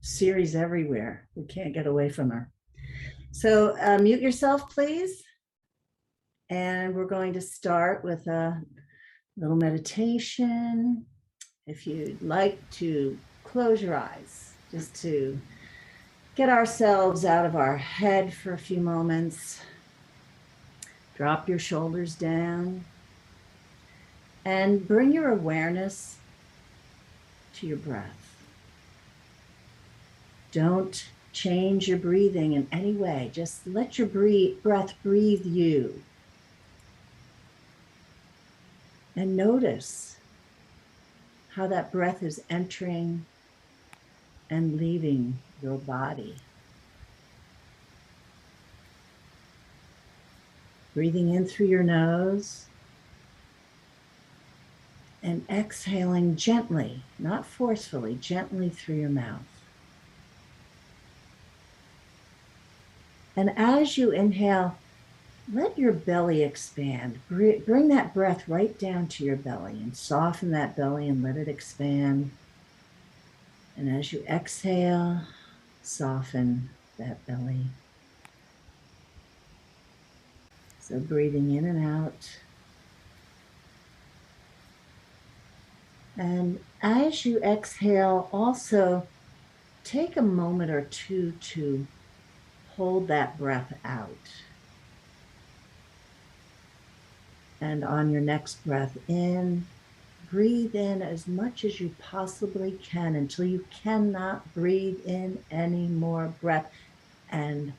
Siri's everywhere. We can't get away from her. So mute yourself, please. And we're going to start with a little meditation. If you'd like to close your eyes, just to get ourselves out of our head for a few moments. Drop your shoulders down and bring your awareness to your breath. Don't change your breathing in any way. Just let your breath breathe you. And notice how that breath is entering and leaving your body. Breathing in through your nose and exhaling gently, not forcefully, gently through your mouth. And as you inhale, let your belly expand. Bring that breath right down to your belly and soften that belly and let it expand. And as you exhale, soften that belly. So breathing in and out. And as you exhale, also take a moment or two to hold that breath out. And on your next breath in, breathe in as much as you possibly can until you cannot breathe in any more breath, and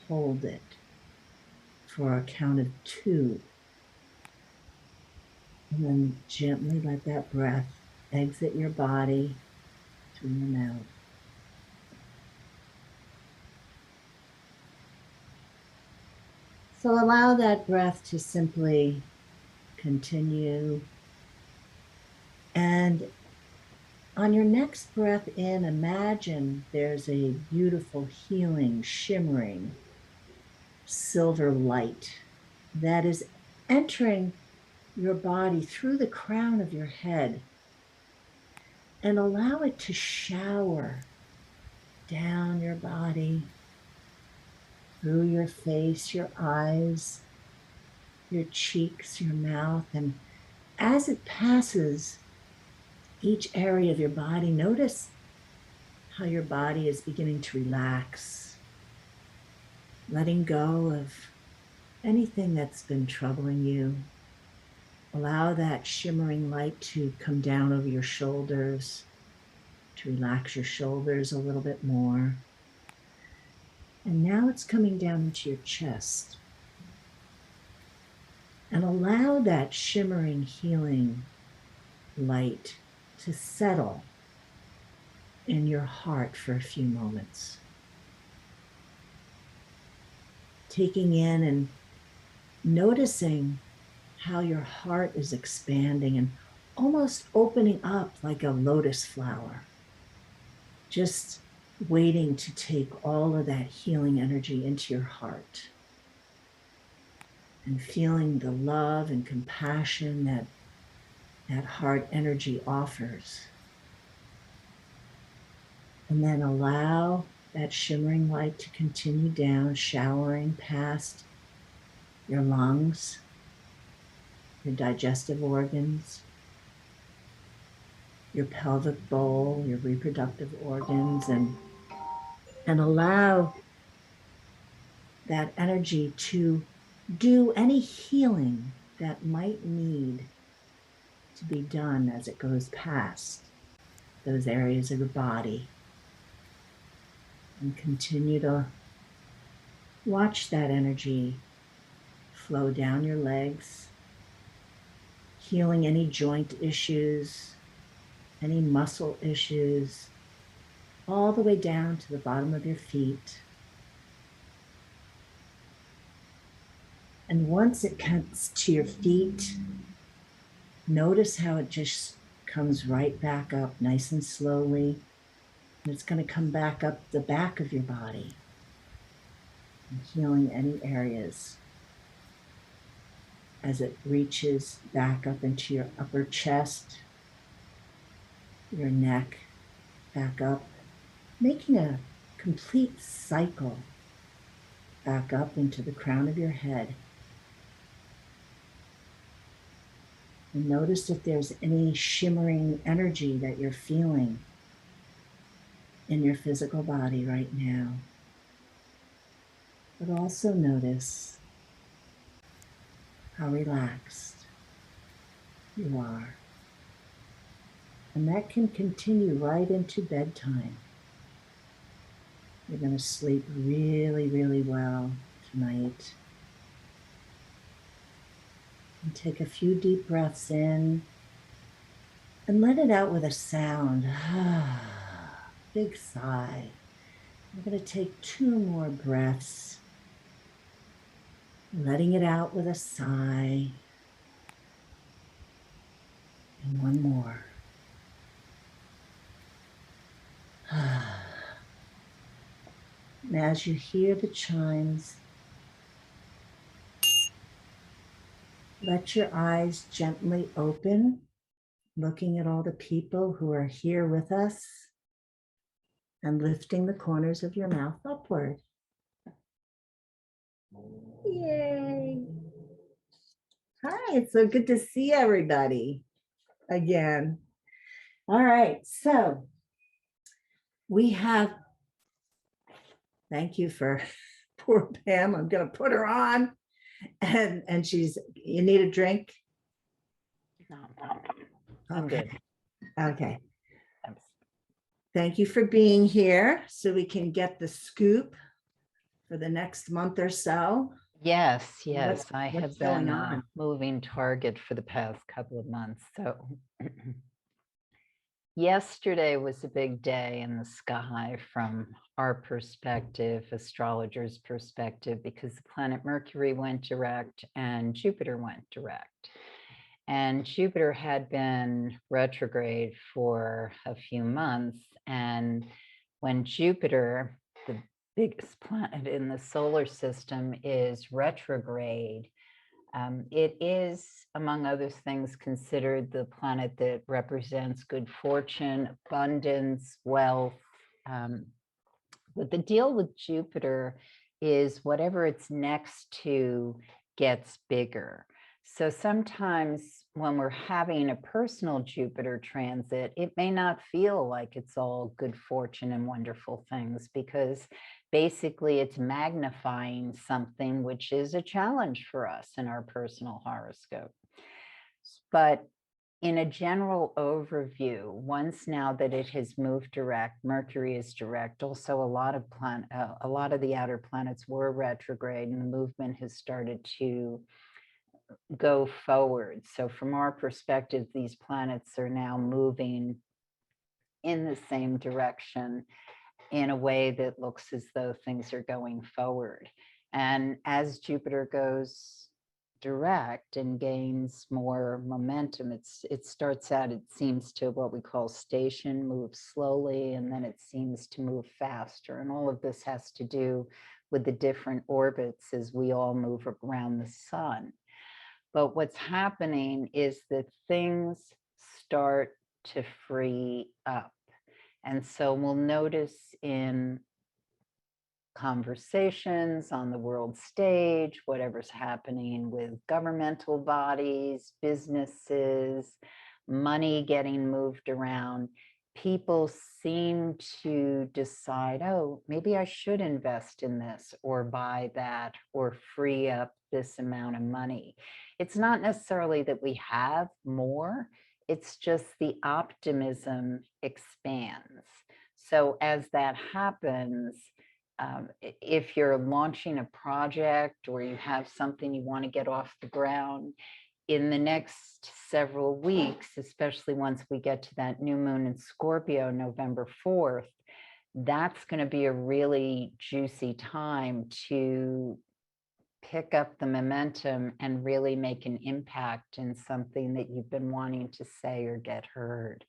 hold it for a count of 2. And then gently let that breath exit your body through your mouth. So allow that breath to simply continue. And on your next breath in, imagine there's a beautiful, healing, shimmering silver light that is entering your body through the crown of your head, and allow it to shower down your body, through your face, your eyes, your cheeks, your mouth. And as it passes each area of your body, notice how your body is beginning to relax, letting go of anything that's been troubling you. Allow that shimmering light to come down over your shoulders, to relax your shoulders a little bit more. And now it's coming down into your chest. And allow that shimmering, healing light to settle in your heart for a few moments. Taking in and noticing how your heart is expanding and almost opening up like a lotus flower, just waiting to take all of that healing energy into your heart, and feeling the love and compassion that that heart energy offers. And then allow that shimmering light to continue down, showering past your lungs, your digestive organs, your pelvic bowl, your reproductive organs, and allow that energy to do any healing that might need to be done as it goes past those areas of the body. And continue to watch that energy flow down your legs, healing any joint issues, any muscle issues, all the way down to the bottom of your feet. And once it comes to your feet, notice how it just comes right back up nice and slowly. And it's going to come back up the back of your body and healing any areas as it reaches back up into your upper chest, your neck, back up making a complete cycle back up into the crown of your head. And notice if there's any shimmering energy that you're feeling in your physical body right now. But also notice how relaxed you are. And that can continue right into bedtime. You're going to sleep really, really well tonight. And take a few deep breaths in and let it out with a sound. Big sigh. We're going to take 2 more breaths, letting it out with a sigh. And 1 more. And as you hear the chimes, let your eyes gently open, looking at all the people who are here with us and lifting the corners of your mouth upward. Yay. Hi, it's so good to see everybody again. All right, so we have, thank you for poor Pam. I'm going to put her on. And she's, you need a drink? No, I'm Okay. good. Okay. Thanks. Thank you for being here so we can get the scoop for the next month or so. Yes, I What's have going been on? moving target for the past couple of months. So yesterday was a big day in the sky from our perspective, astrologers' perspective, because the planet Mercury went direct and Jupiter went direct. And Jupiter had been retrograde for a few months. And when Jupiter, the biggest planet in the solar system, is retrograde, it is, among other things, considered the planet that represents good fortune, abundance, wealth. But the deal with Jupiter is whatever it's next to gets bigger. So sometimes when we're having a personal Jupiter transit, it may not feel like it's all good fortune and wonderful things, because basically it's magnifying something which is a challenge for us in our personal horoscope. But in a general overview, once now that it has moved direct, Mercury is direct. Also, a lot of the outer planets were retrograde, and the movement has started to go forward. So, from our perspective, these planets are now moving in the same direction in a way that looks as though things are going forward. And as Jupiter goes direct and gains more momentum, it starts out, it seems to what we call station, move slowly, and then it seems to move faster. And all of this has to do with the different orbits as we all move around the sun. But what's happening is that things start to free up. And so we'll notice in conversations on the world stage, whatever's happening with governmental bodies, businesses, money getting moved around, people seem to decide, oh, maybe I should invest in this or buy that or free up this amount of money. It's not necessarily that we have more, it's just the optimism expands. So as that happens, if you're launching a project or you have something you want to get off the ground, in the next several weeks, especially once we get to that new moon in Scorpio, November 4th, that's going to be a really juicy time to pick up the momentum and really make an impact in something that you've been wanting to say or get heard.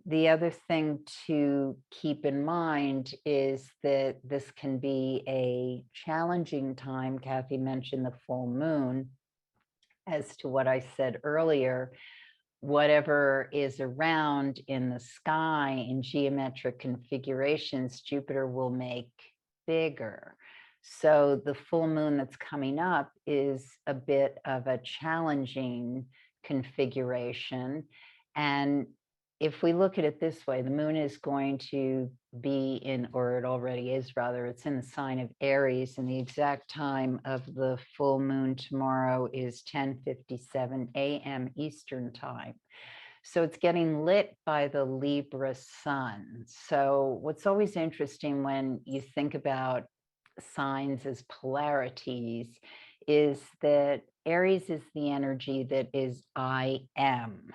The other thing to keep in mind is that this can be a challenging time. Kathy mentioned the full moon. As to what I said earlier, whatever is around in the sky in geometric configurations, Jupiter will make bigger. So the full moon that's coming up is a bit of a challenging configuration. And if we look at it this way, the moon is going to be in, or it already is rather, it's in the sign of Aries, and the exact time of the full moon tomorrow is 10:57 a.m. Eastern time. So it's getting lit by the Libra sun. So what's always interesting when you think about signs as polarities is that Aries is the energy that is I am.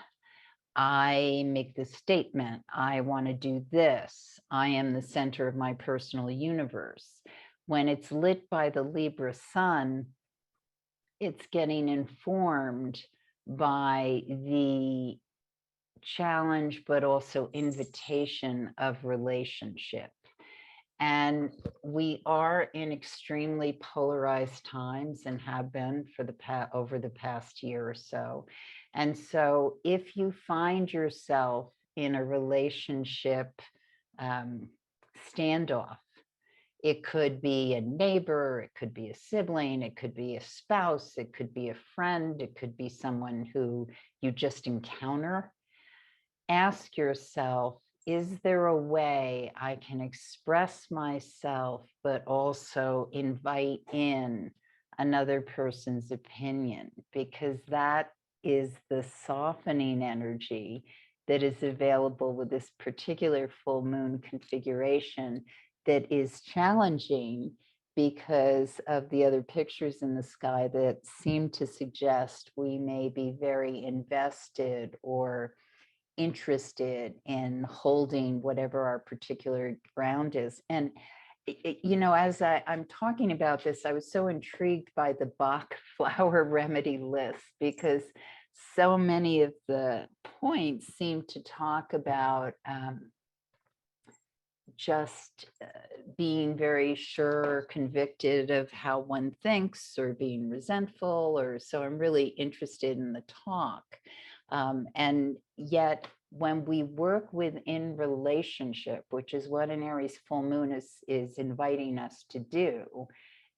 I make this statement, I want to do this, I am the center of my personal universe. When it's lit by the Libra sun, it's getting informed by the challenge, but also invitation of relationship. And we are in extremely polarized times and have been for over the past year or so. And so if you find yourself in a relationship standoff, it could be a neighbor, it could be a sibling, it could be a spouse, it could be a friend, it could be someone who you just encounter. Ask yourself, is there a way I can express myself, but also invite in another person's opinion? Because that is the softening energy that is available with this particular full moon configuration that is challenging because of the other pictures in the sky that seem to suggest we may be very invested or interested in holding whatever our particular ground is. And you know, as I'm talking about this, I was so intrigued by the Bach Flower Remedy list because so many of the points seem to talk about just being very sure, convicted of how one thinks, or being resentful, or so I'm really interested in the talk. And yet, when we work within relationship, which is what an Aries full moon is inviting us to do,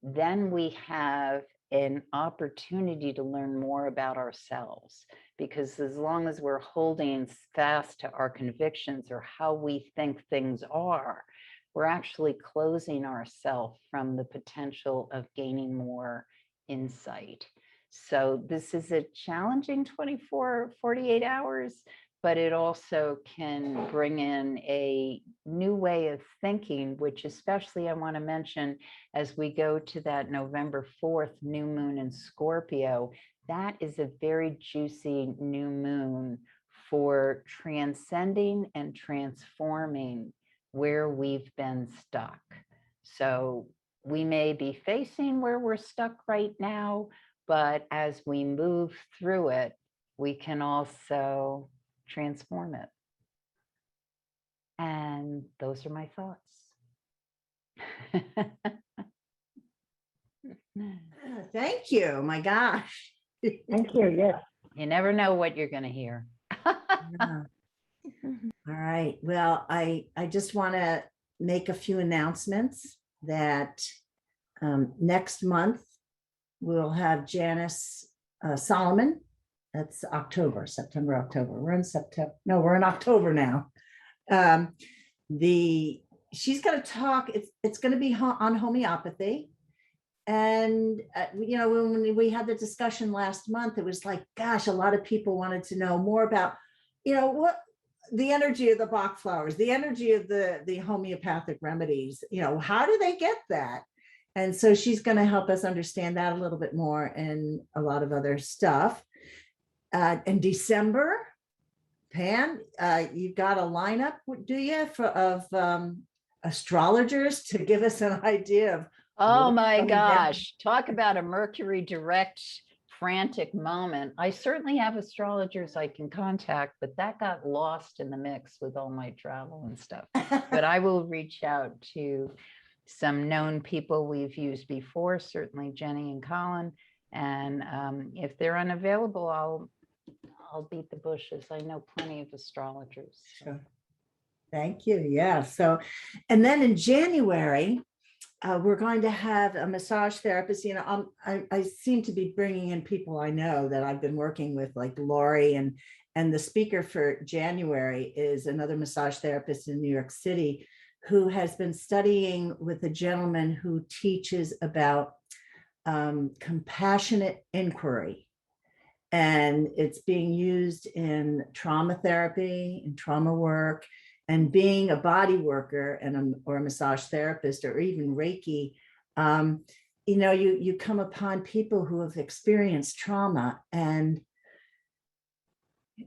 then we have an opportunity to learn more about ourselves. Because as long as we're holding fast to our convictions or how we think things are, we're actually closing ourselves from the potential of gaining more insight. So this is a challenging 24, 48 hours, but it also can bring in a new way of thinking, which especially I want to mention as we go to that November 4th new moon in Scorpio. That is a very juicy new moon for transcending and transforming where we've been stuck. So we may be facing where we're stuck right now, but as we move through it, we can also transform it. And those are my thoughts. Thank you. My gosh. Thank you. Yes. You never know what you're going to hear. Yeah. All right. Well, I just want to make a few announcements that next month we'll have Janice Solomon. That's October, September, October. We're in September. No, we're in October now. She's going to talk. It's going to be on homeopathy. And, you know, when we had the discussion last month, it was like, gosh, a lot of people wanted to know more about, you know, what the energy of the Bach flowers, the energy of the homeopathic remedies, you know, how do they get that? And so she's going to help us understand that a little bit more and a lot of other stuff. In December, Pam, you've got a lineup, do you, of astrologers to give us an idea of. Oh my gosh, talk about a Mercury direct frantic moment. I certainly have astrologers I can contact, but that got lost in the mix with all my travel and stuff. But I will reach out to some known people we've used before, certainly Jenny and Colin. And if they're unavailable, I'll I'll beat the bushes. I know plenty of astrologers. So. Sure. Thank you. Yeah. So, and then in January, we're going to have a massage therapist. You know, I seem to be bringing in people I know that I've been working with, like Laurie, and the speaker for January is another massage therapist in New York City who has been studying with a gentleman who teaches about compassionate inquiry. And it's being used in trauma therapy and trauma work, and being a body worker or a massage therapist or even Reiki. You know, you come upon people who have experienced trauma, and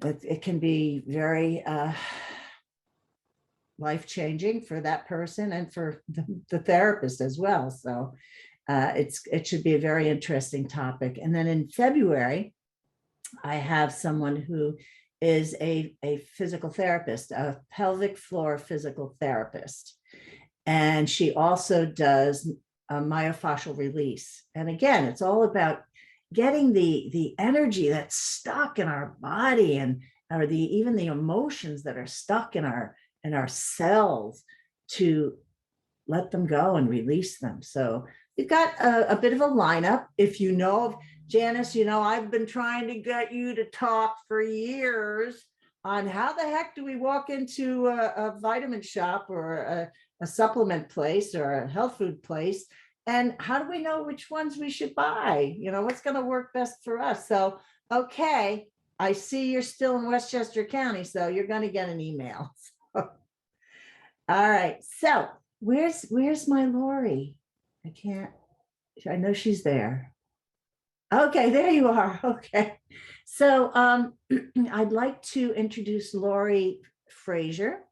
it can be very life-changing for that person and for the therapist as well. So it should be a very interesting topic. And then in February, I have someone who is a physical therapist, a pelvic floor physical therapist. And she also does a myofascial release. And again, it's all about getting the energy that's stuck in our body, and or even the emotions that are stuck in our cells, to let them go and release them. So we've got a bit of a lineup. If you know, Janice, you know, I've been trying to get you to talk for years on how the heck do we walk into a vitamin shop or a supplement place or a health food place, and how do we know which ones we should buy? You know, what's going to work best for us? So, okay, I see you're still in Westchester County, so you're going to get an email. All right, so where's my Laurie? I know she's there. Okay, there you are. Okay. So I'd like to introduce Laurie Frazier.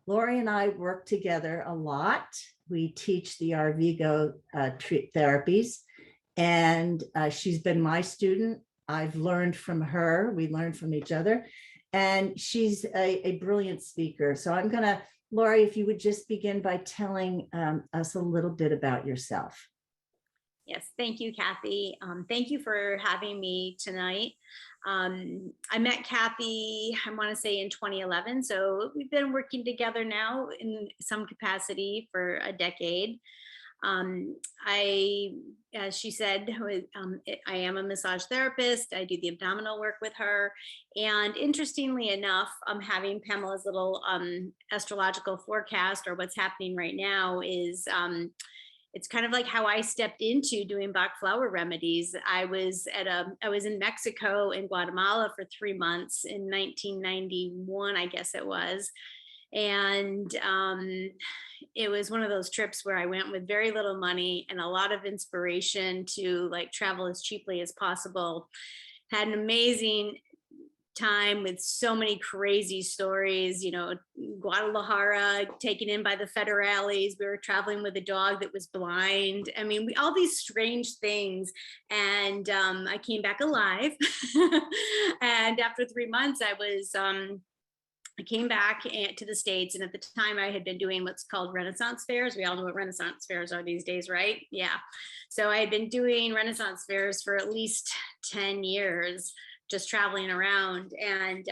Laurie and I work together a lot. We teach the Arvigo therapies, and she's been my student. I've learned from her. We learn from each other, and she's a brilliant speaker. So I'm going to, Laurie, if you would just begin by telling us a little bit about yourself. Yes, thank you, Kathy. Thank you for having me tonight. I met Kathy, I want to say in 2011. So we've been working together now in some capacity for a decade. As she said, I am a massage therapist. I do the abdominal work with her. And interestingly enough, having Pamela's little astrological forecast, or what's happening right now, is it's kind of like how I stepped into doing Bach Flower Remedies. I was in Mexico and Guatemala for 3 months in 1991, I guess it was. And it was one of those trips where I went with very little money and a lot of inspiration to like travel as cheaply as possible. Had an amazing time with so many crazy stories, you know, Guadalajara, taken in by the federales. We were traveling with a dog that was blind. I mean, all these strange things. And I came back alive. And after 3 months, I came back to the States. And at the time I had been doing what's called Renaissance fairs. We all know what Renaissance fairs are these days, right? Yeah. So I had been doing Renaissance fairs for at least 10 years, just traveling around, and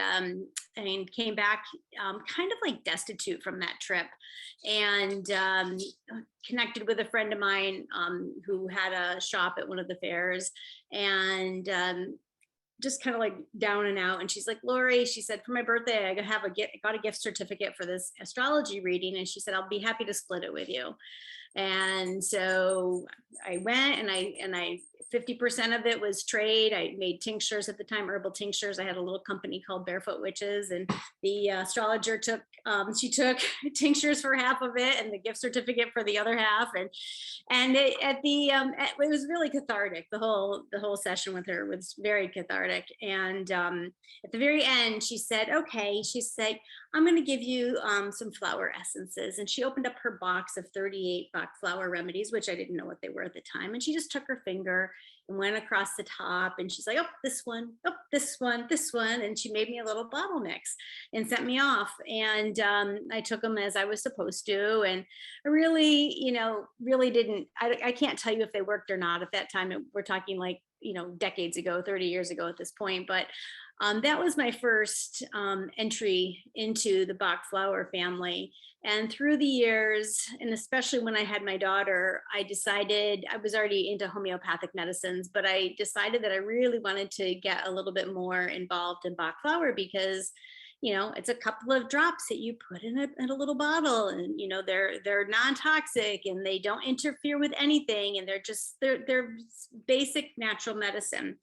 came back kind of like destitute from that trip, and connected with a friend of mine who had a shop at one of the fairs, and just kind of like down and out. And she's like, Laurie, she said, for my birthday, I got a gift certificate for this astrology reading. And she said, I'll be happy to split it with you. And so I went, and I 50% of it was trade. I made tinctures at the time, herbal tinctures. I had a little company called Barefoot Witches, and the astrologer took tinctures for half of it and the gift certificate for the other half. And it was really cathartic. The whole session with her was very cathartic. And at the very end, she said, okay, she's like, I'm going to give you some flower essences. And she opened up her box of 38 Bach Flower Remedies, which I didn't know what they were at the time. And she just took her finger and went across the top. And she's like, oh, this one, oh, this one, this one. And she made me a little bottle mix and sent me off. And I took them as I was supposed to. And I really, really didn't, I can't tell you if they worked or not at that time. We're talking like, decades ago, 30 years ago at this point. But That was my first entry into the Bach flower family. And through the years, and especially when I had my daughter, I decided, I was already into homeopathic medicines, but I decided that I really wanted to get a little bit more involved in Bach flower because, you know, it's a couple of drops that you put in a little bottle, and you know they're non-toxic and they don't interfere with anything, and they're basic natural medicine.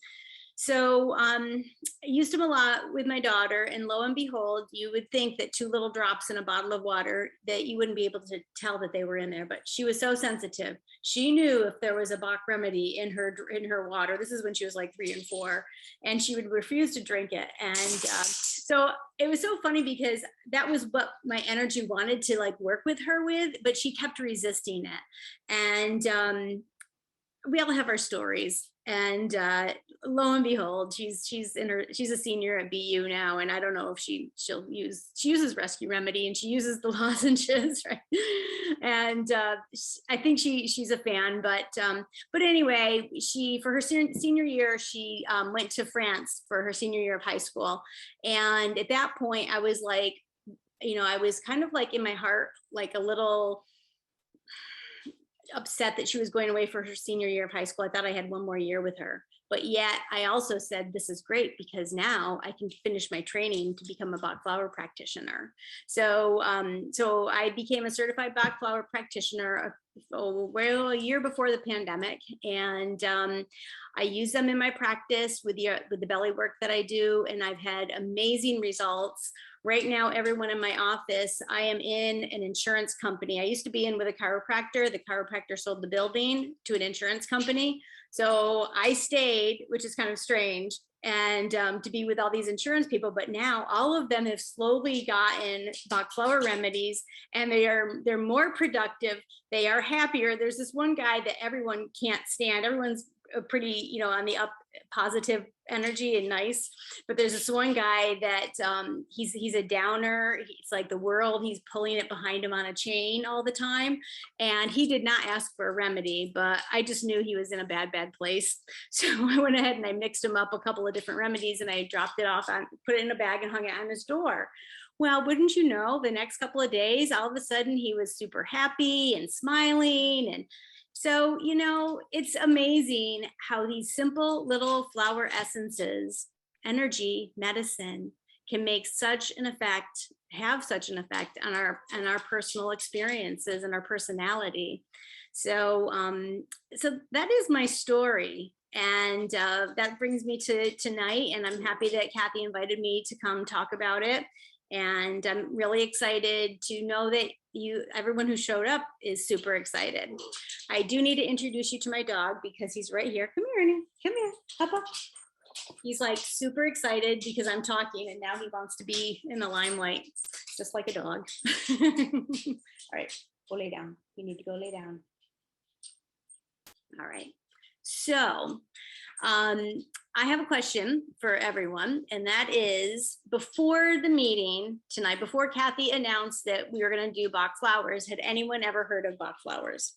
So I used them a lot with my daughter, and lo and behold, you would think that 2 little drops in a bottle of water that you wouldn't be able to tell that they were in there, but she was so sensitive. She knew if there was a Bach remedy in her water. This is when she was like 3 and 4, and she would refuse to drink it. And so it was so funny because that was what my energy wanted to like work with her with, but she kept resisting it. And we all have our stories. And lo and behold, she's a senior at BU now, and I don't know if she uses Rescue Remedy, and she uses the lozenges, right? And I think she's a fan, but anyway, she for her senior year she went to France for her senior year of high school, and at that point I was like, you know, I was kind of like in my heart like a little upset that she was going away for her senior year of high school. I thought I had 1 more year with her, but yet I also said, this is great because now I can finish my training to become a Bach flower practitioner. So I became a certified Bach flower practitioner a year before the pandemic. And I use them in my practice with the belly work that I do. And I've had amazing results. Right now, everyone in my office, I am in an insurance company. I used to be in with a chiropractor. The chiropractor sold the building to an insurance company. So I stayed, which is kind of strange, and to be with all these insurance people. But now all of them have slowly gotten Bach Flower Remedies, and they're more productive. They are happier. There's this one guy that everyone can't stand. Everyone's pretty, you know, on the up positive energy and nice, but there's this one guy that he's a downer. He's like the world, he's pulling it behind him on a chain all the time, and he did not ask for a remedy, but I just knew he was in a bad place. So I went ahead and I mixed him up a couple of different remedies, and I dropped it off, put it in a bag and hung it on his door. Well, wouldn't you know, the next couple of days, all of a sudden he was super happy and smiling. And so, you know, it's amazing how these simple little flower essences, energy, medicine, can make such an effect, have such an effect on our personal experiences and our personality. So, so that is my story. And that brings me to tonight. And I'm happy that Kathy invited me to come talk about it. And I'm really excited to know that everyone who showed up is super excited. I do need to introduce you to my dog because he's right here. Come here, Ernie. Come here. Up, up. He's like super excited because I'm talking, and now he wants to be in the limelight, just like a dog. All right, go lay down. You need to go lay down. All right. So I have a question for everyone, and that is, before the meeting tonight, before Kathy announced that we were going to do Bach flowers, had anyone ever heard of Bach flowers?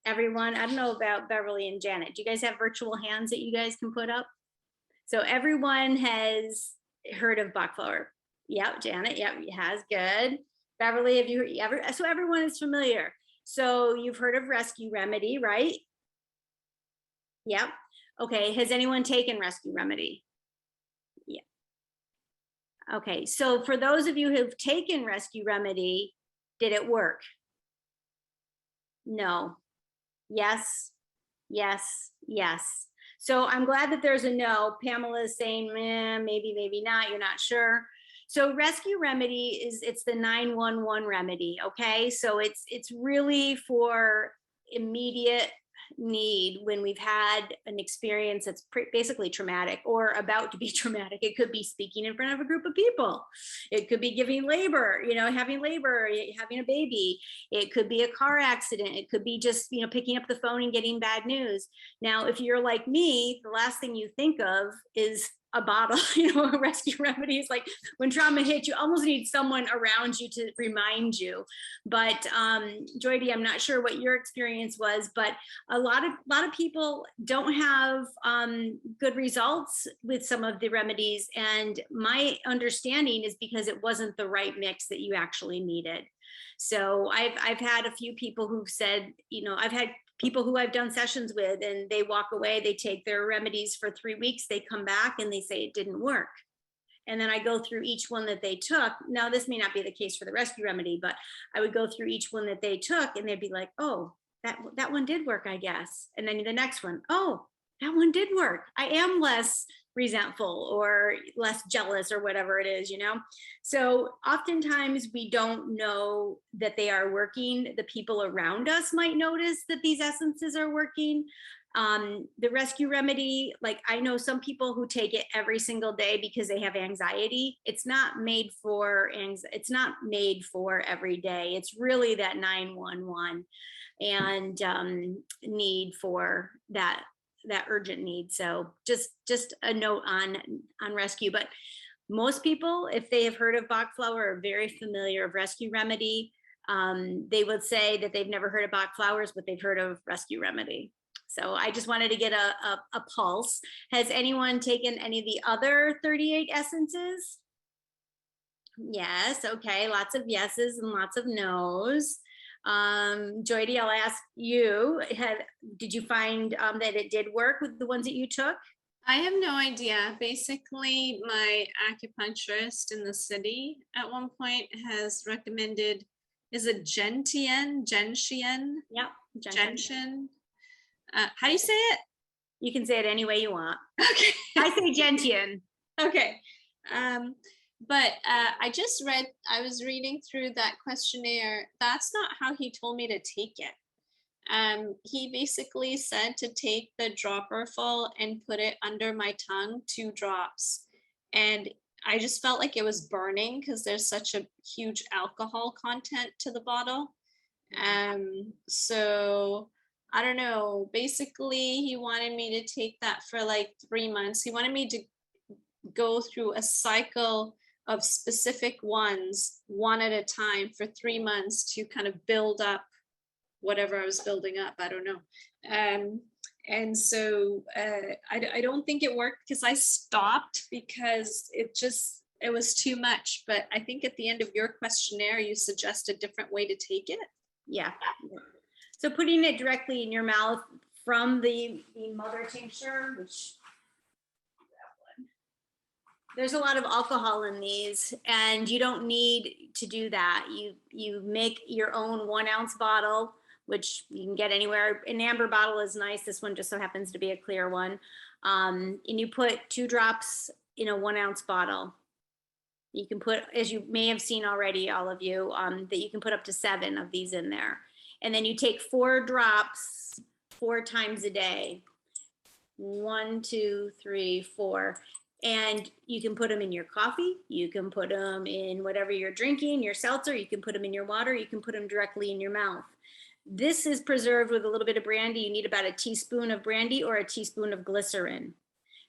Everyone? I don't know about Beverly and Janet. Do you guys have virtual hands that you guys can put up? So everyone has heard of Bach flower. Yep, Janet, yep, has. Good. Beverly, have you ever? So everyone is familiar. So you've heard of Rescue Remedy, right? Yep. Okay, has anyone taken Rescue Remedy? Yeah. Okay, so for those of you who've taken Rescue Remedy, did it work? No. Yes, yes, yes. So I'm glad that there's a no. Pamela is saying, maybe, maybe not, you're not sure. So Rescue Remedy it's the 911 remedy, okay? So it's really for immediate need when we've had an experience that's basically traumatic or about to be traumatic. It could be speaking in front of a group of people. It could be giving labor, you know, having labor, having a baby. It could be a car accident. It could be just, you know, picking up the phone and getting bad news. Now, if you're like me, the last thing you think of is a bottle, a rescue remedies. Like when trauma hits, you almost need someone around you to remind you. But Joy D, I'm not sure what your experience was, but a lot of people don't have good results with some of the remedies. And my understanding is because it wasn't the right mix that you actually needed. So I've had a few people who've said, I've had people who I've done sessions with, and they walk away, they take their remedies for 3 weeks, they come back and they say it didn't work. And then I go through each one that they took. Now, this may not be the case for the rescue remedy, but I would go through each one that they took and they'd be like, oh, that one did work, I guess. And then the next one, oh, that one did work. I am less resentful or less jealous or whatever it is, So oftentimes we don't know that they are working. The people around us might notice that these essences are working. The rescue remedy, like I know some people who take it every single day because they have anxiety. It's not made for it's not made for every day. It's really that 911 and need for that urgent need. So just a note on rescue. But most people, if they have heard of Bach Flower, are very familiar of rescue remedy. They would say that they've never heard of Bach Flowers, but they've heard of rescue remedy. So I just wanted to get a pulse. Has anyone taken any of the other 38 essences? Yes. Okay. Lots of yeses and lots of nos. Joy D, I'll ask you, did you find that it did work with the ones that you took? I have no idea. Basically, my acupuncturist in the city at one point has recommended, is it gentian? Yep. Gentian. How do you say it? You can say it any way you want. Okay. I say gentian. Okay. But I was reading through that questionnaire. That's not how he told me to take it. He basically said to take the dropper full and put it under my tongue, 2 drops. And I just felt like it was burning because there's such a huge alcohol content to the bottle. So I don't know. Basically, he wanted me to take that for like 3 months. He wanted me to go through a cycle of specific ones, one at a time for 3 months to kind of build up whatever I was building up. I don't know. And so I don't think it worked because I stopped because it was too much. But I think at the end of your questionnaire, you suggest a different way to take it. Yeah. So putting it directly in your mouth from the mother tincture, which there's a lot of alcohol in these, and you don't need to do that. You make your own 1 ounce bottle, which you can get anywhere. An amber bottle is nice. This one just so happens to be a clear one. And you put 2 drops in a 1 ounce bottle. You can put, as you may have seen already, all of you, that you can put up to 7 of these in there. And then you take 4 drops 4 times a day. 1, 2, 3, 4. And you can put them in your coffee. You can put them in whatever you're drinking, your seltzer. You can put them in your water. You can put them directly in your mouth. This is preserved with a little bit of brandy. You need about a teaspoon of brandy or a teaspoon of glycerin.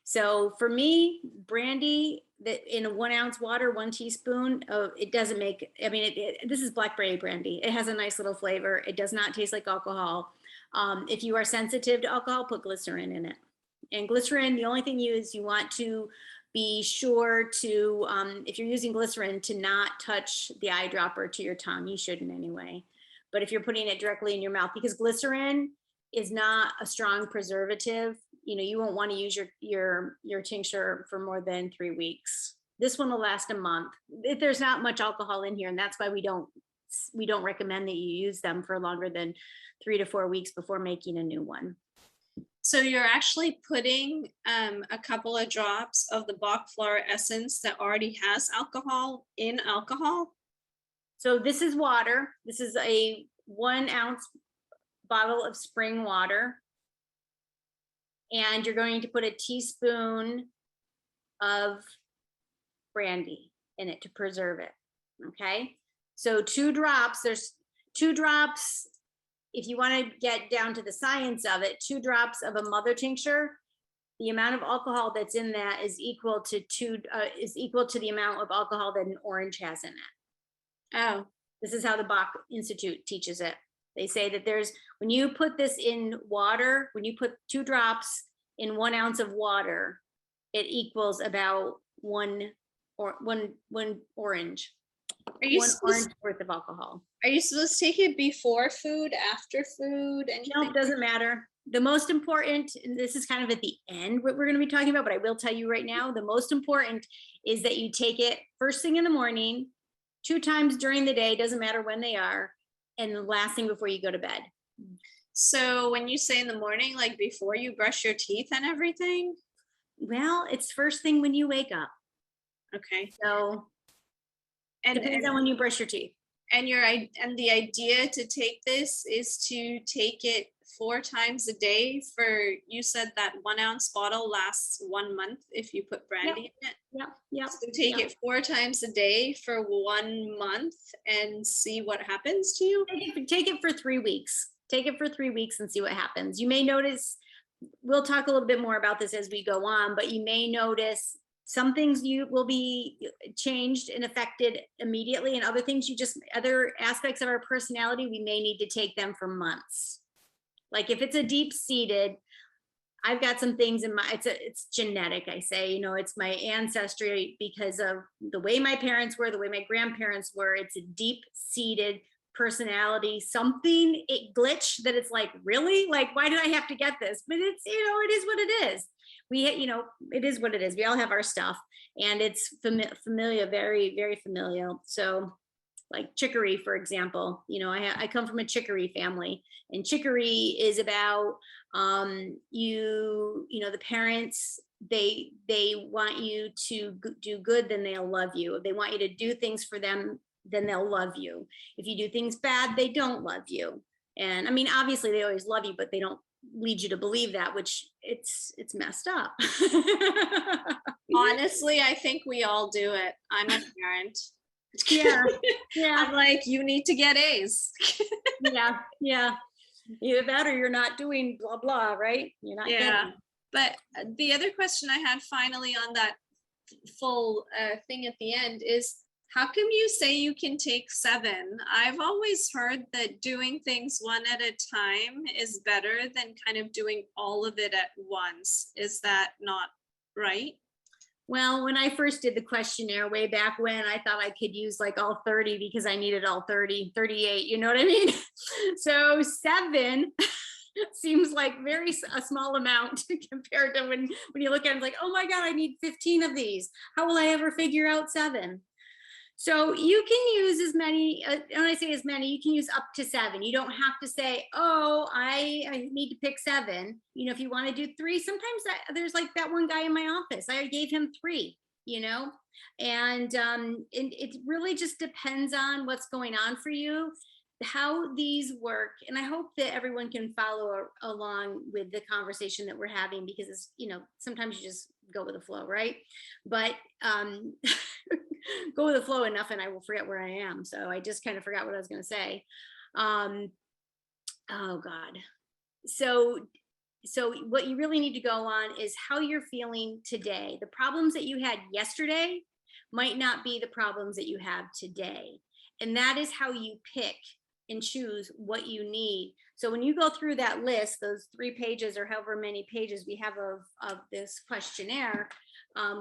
So for me, brandy that in a 1 ounce water, 1 teaspoon, it doesn't make, I mean, this is blackberry brandy. It has a nice little flavor. It does not taste like alcohol. If you are sensitive to alcohol, put glycerin in it. And glycerin, the only thing you want to be sure to, if you're using glycerin, to not touch the eyedropper to your tongue. You shouldn't anyway. But if you're putting it directly in your mouth, because glycerin is not a strong preservative, you won't want to use your tincture for more than 3 weeks. This one will last a month. There's not much alcohol in here, and that's why we don't recommend that you use them for longer than 3 to 4 weeks before making a new one. So you're actually putting a couple of drops of the Bach Flower essence that already has alcohol in alcohol? So this is water. This is a 1 ounce bottle of spring water. And you're going to put a teaspoon of brandy in it to preserve it. Okay. So 2 drops, there's 2 drops. If you want to get down to the science of it, 2 drops of a mother tincture the amount of alcohol that's in that is equal to the amount of alcohol that an orange has in it. Oh, This is how the Bach Institute teaches it. They say that when you put this in water, when you put 2 drops in 1 ounce of water, it equals about one orange. are you 1 supposed, orange worth of alcohol. are you supposed to take it before food, after food, anything? No, it doesn't matter. The most important, and this is kind of at the end what we're going to be talking about, but I will tell you right now, the most important is that you take it first thing in the morning, 2 times during the day, doesn't matter when they are, and the last thing before you go to bed. So when you say in the morning, like before you brush your teeth and everything? Well, it's first thing when you wake up. Okay. So depends on when you brush your teeth. And the idea to take this is to take it 4 times a day for, you said that 1 ounce bottle lasts 1 month if you put brandy in it. Yeah. So take it 4 times a day for 1 month and see what happens to you. Take it for 3 weeks. Take it for 3 weeks and see what happens. You may notice, we'll talk a little bit more about this as we go on, but you may notice some things you will be changed and affected immediately, and other things other aspects of our personality, we may need to take them for months. Like if it's a deep-seated, I've got some things in it's genetic, I say, it's my ancestry because of the way my parents were, the way my grandparents were. It's a deep-seated personality, something, it glitch that it's like, really? Like, why did I have to get this? But it's, it is what it is. It is what it is. We all have our stuff, and it's familiar, very, very familiar. So like chicory, for example, I come from a chicory family, and chicory is about, the parents, they want you to do good, then they'll love you. If they want you to do things for them, then they'll love you. If you do things bad, they don't love you. And I mean, obviously they always love you, but they don't lead you to believe that, which it's messed up. Honestly, I think we all do it. I'm a parent. Yeah. I'm like, you need to get A's. Yeah. Either that or you're not doing blah, blah, right? You're not getting. But the other question I had finally on that full thing at the end is, how come you say you can take 7? I've always heard that doing things one at a time is better than kind of doing all of it at once. Is that not right? Well, when I first did the questionnaire way back when, I thought I could use like all 30 because I needed all 38, you know what I mean? So 7 seems like a small amount compared to when you look at it, it's like, oh my God, I need 15 of these. How will I ever figure out 7? So you can use as many, when I say as many, you can use up to 7. You don't have to say, oh, I need to pick 7. If you want to do 3, sometimes there's like that one guy in my office, I gave him 3, and it really just depends on what's going on for you, how these work. And I hope that everyone can follow along with the conversation that we're having, because it's, sometimes you just go with the flow, right? But go with the flow enough and I will forget where I am. So I just kind of forgot what I was going to say. Oh God. So what you really need to go on is how you're feeling today. The problems that you had yesterday might not be the problems that you have today. And that is how you pick and choose what you need. So when you go through that list, those 3 pages or however many pages we have of this questionnaire,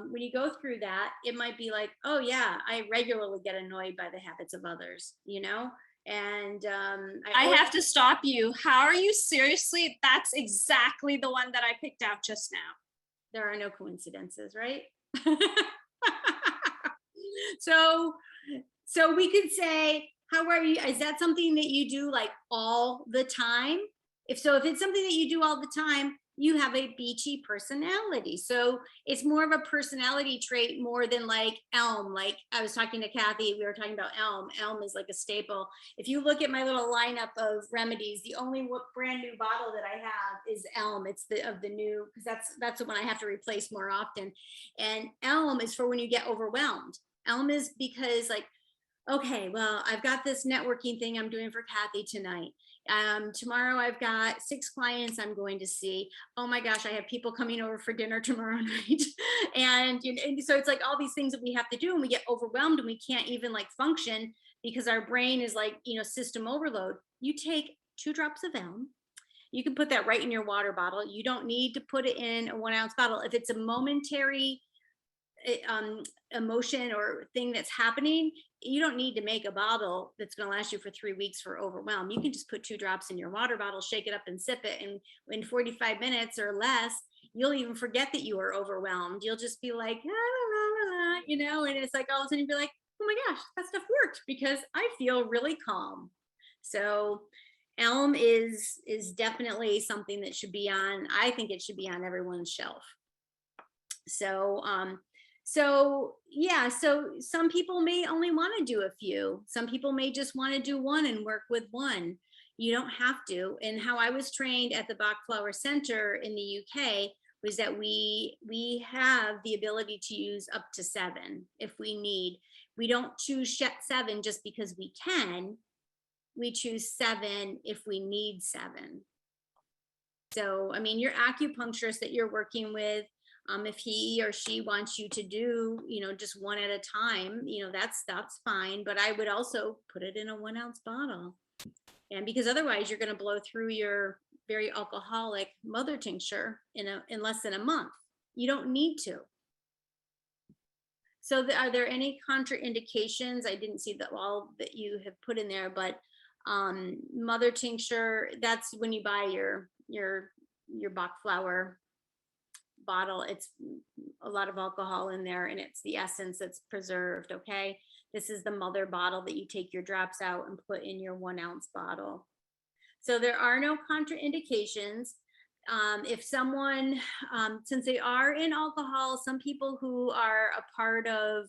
when you go through that, it might be like, oh yeah, I regularly get annoyed by the habits of others, and I have to stop you. How are you seriously? That's exactly the one that I picked out just now. There are no coincidences, right? So we could say, how are you? Is that something that you do like all the time? If it's something that you do all the time, you have a beachy personality. So it's more of a personality trait more than like elm. Like I was talking to Kathy, we were talking about elm. Elm is like a staple. If you look at my little lineup of remedies, the only brand new bottle that I have is elm. It's of the new, because that's the one I have to replace more often. And elm is for when you get overwhelmed. Elm is because like, okay, well, I've got this networking thing I'm doing for Kathy tonight. Tomorrow I've got 6 clients I'm going to see. Oh my gosh, I have people coming over for dinner tomorrow night. And, you know, and so it's like all these things that we have to do, and we get overwhelmed and we can't even like function because our brain is like, you know, system overload. You take 2 drops of elm. You can put that right in your water bottle. You don't need to put it in a 1-ounce bottle. If it's a momentary emotion or thing that's happening, you don't need to make a bottle that's going to last you for 3 weeks for overwhelm. You can just put 2 drops in your water bottle, shake it up and sip it. And in 45 minutes or less, you'll even forget that you were overwhelmed. You'll just be like, la, la, la, la, you know, and it's like all of a sudden you'll be like, oh my gosh, that stuff worked because I feel really calm. So elm is definitely something that should be on, I think it should be on everyone's shelf. So yeah, so some people may only want to do a few. Some people may just want to do one and work with one. You don't have to. And how I was trained at the Bach Flower Center in the UK was that we have the ability to use up to 7 if we need. We don't choose 7 just because we can. We choose 7 if we need 7. So, I mean, your acupuncturist that you're working with, if he or she wants you to do, you know, just one at a time, you know, that's fine. But I would also put it in a 1-ounce bottle. And because otherwise you're going to blow through your very alcoholic mother tincture in less than a month. You don't need to. So are there any contraindications? I didn't see that all that you have put in there, but mother tincture, that's when you buy your Bach flower bottle. It's a lot of alcohol in there, and it's the essence that's preserved. Okay, this is the mother bottle that you take your drops out and put in your 1-ounce bottle. So there are no contraindications. If someone, since they are in alcohol, some people who are a part of,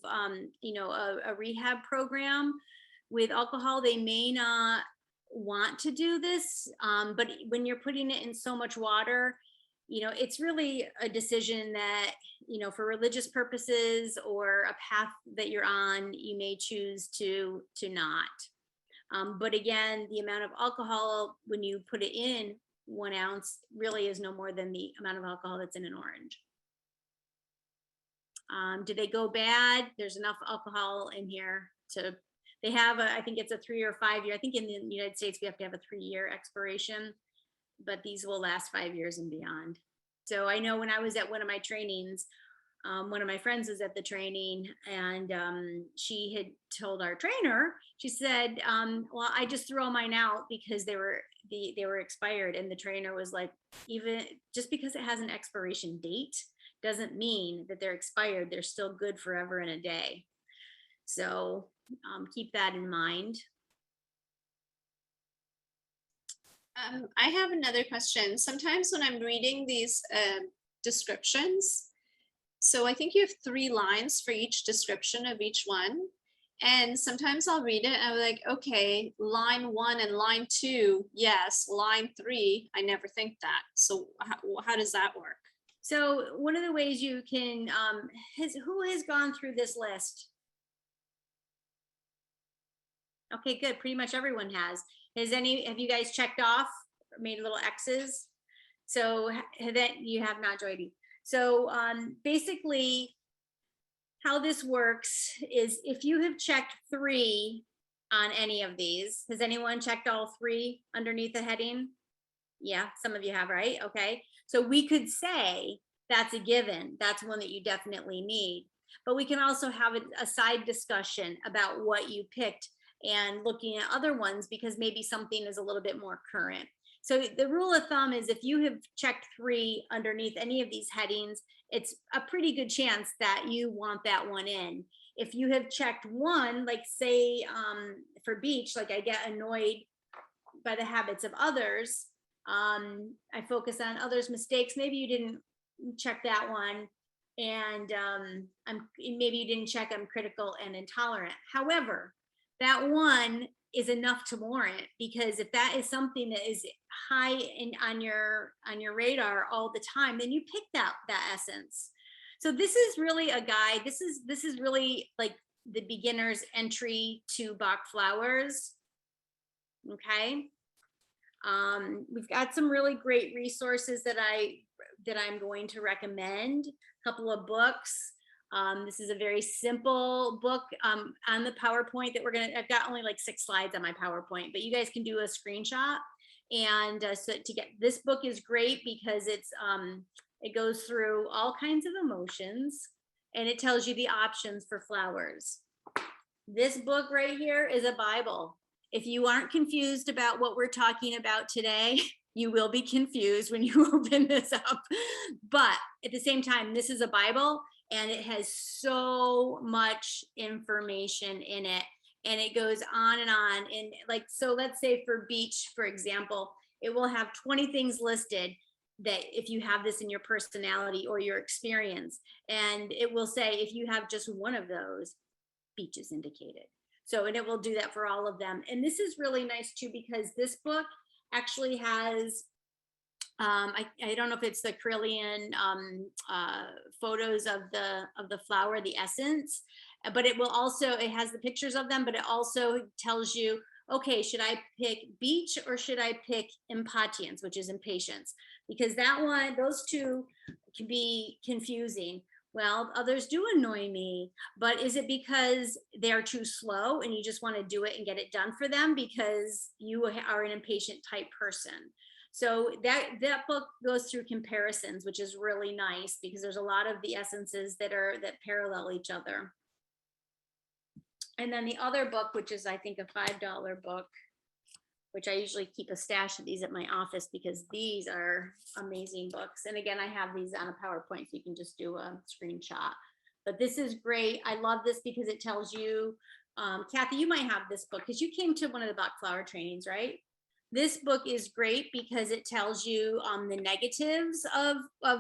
you know, a rehab program with alcohol, they may not want to do this. But when you're putting it in so much water, you know, it's really a decision that, you know, for religious purposes or a path that you're on, you may choose to not. But again, the amount of alcohol when you put it in 1 ounce really is no more than the amount of alcohol that's in an orange. Do they go bad? There's enough alcohol in here to, they have I think it's a 3 or 5 year, I think in the United States we have to have a 3-year expiration, but these will last 5 years and beyond. So I know when I was at one of my trainings, one of my friends was at the training, and she had told our trainer, she said, well, I just threw all mine out because they were expired. And the trainer was like, even just because it has an expiration date doesn't mean that they're expired. They're still good forever and a day. So keep that in mind. I have another question. Sometimes when I'm reading these descriptions, so I think you have 3 lines for each description of each one. And sometimes I'll read it and I'm like, okay, line 1 and line 2, yes, line 3, I never think that. So how does that work? So one of the ways you can, who has gone through this list? Okay, good. Pretty much everyone has. Have you guys checked off, made little X's? So that you have not, Joydy. So basically how this works is if you have checked 3 on any of these, has anyone checked all 3 underneath the heading? Yeah, some of you have, right? Okay. So we could say that's a given. That's one that you definitely need. But we can also have a side discussion about what you picked and looking at other ones because maybe something is a little bit more current. So the rule of thumb is if you have checked 3 underneath any of these headings, it's a pretty good chance that you want that one in. If you have checked 1, like say for beach, like I get annoyed by the habits of others, I focus on others' mistakes. Maybe you didn't check that one, and maybe you didn't check I'm critical and intolerant. However, that one is enough to warrant, because if that is something that is high on your radar all the time, then you pick that essence. So this is really a guide. This is really like the beginner's entry to Bach flowers. Okay. We've got some really great resources that I'm going to recommend. A couple of books. This is a very simple book on the PowerPoint that I've got only like 6 slides on my PowerPoint, but you guys can do a screenshot. And so to get this book is great because it goes through all kinds of emotions and it tells you the options for flowers. This book right here is a Bible. If you aren't confused about what we're talking about today, you will be confused when you open this up. But at the same time, this is a Bible and it has so much information in it. And it goes on and on. And like, so let's say for beach, for example, it will have 20 things listed that if you have this in your personality or your experience, and it will say, if you have just one of those, beach is indicated. So, and it will do that for all of them. And this is really nice too, because this book actually has, I don't know if it's the Carillion photos of the flower, the essence, but it will also, it has the pictures of them, but it also tells you, okay, should I pick beach or should I pick impatience, which is impatience? Because that one, those two can be confusing. Well, others do annoy me, but is it because they're too slow and you just want to do it and get it done for them because you are an impatient type person? So that book goes through comparisons, which is really nice because there's a lot of the essences that parallel each other. And then the other book, which is I think a $5 book, which I usually keep a stash of these at my office because these are amazing books. And again, I have these on a PowerPoint, so you can just do a screenshot. But this is great. I love this because it tells you, Kathy, you might have this book because you came to one of the Bach Flower trainings, right? This book is great because it tells you the negatives of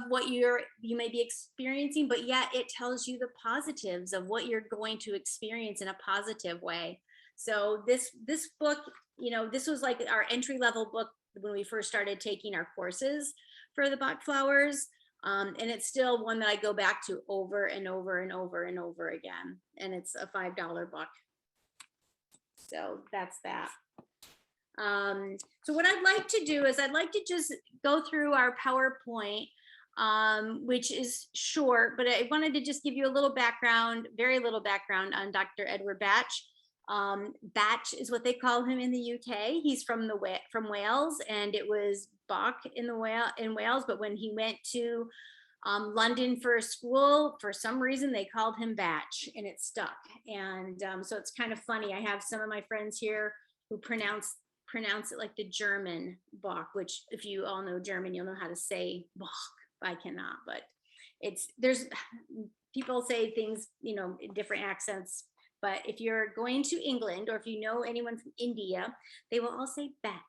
what you may be experiencing, but yet it tells you the positives of what you're going to experience in a positive way. So this book, you know, this was like our entry-level book when we first started taking our courses for the Bach flowers. And it's still one that I go back to over and over and over and over again. And it's a $5 book. So that's that. So what I'd like to do is I'd like to just go through our PowerPoint, which is short, but I wanted to just give you a little background, very little background on Dr. Edward Bach. Bach is what they call him in the UK. He's from Wales, and it was Bach in Wales. But when he went to London for school, for some reason they called him Bach, and it stuck. And so it's kind of funny. I have some of my friends here who pronounce it like the German Bach, which if you all know German, you'll know how to say Bach. I cannot, but there's people say things, you know, in different accents. But if you're going to England or if you know anyone from India, they will all say Bach.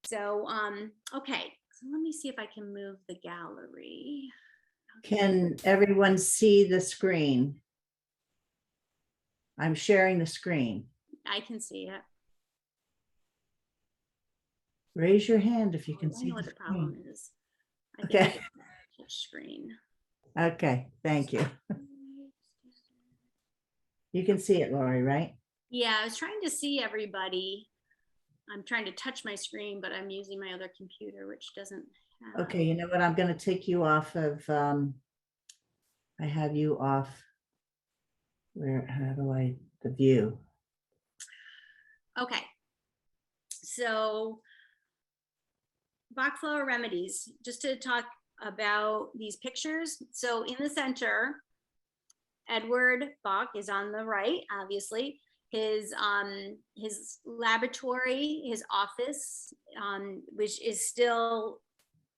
So, okay, so let me see if I can move the gallery. Okay. Can everyone see the screen? I'm sharing the screen. I can see it. Raise your hand if you can I see know what the problem is. I think Okay. touch screen. Okay, thank you. You can see it, Laurie, right? Yeah, I was trying to see everybody. I'm trying to touch my screen, but I'm using my other computer, which doesn't have. Okay, you know what? I'm going to take you off of, I have you off, how do I, the view. Okay. So Bach Flower Remedies, just to talk about these pictures. So in the center, Edward Bach is on the right, obviously. His laboratory, his office, which is still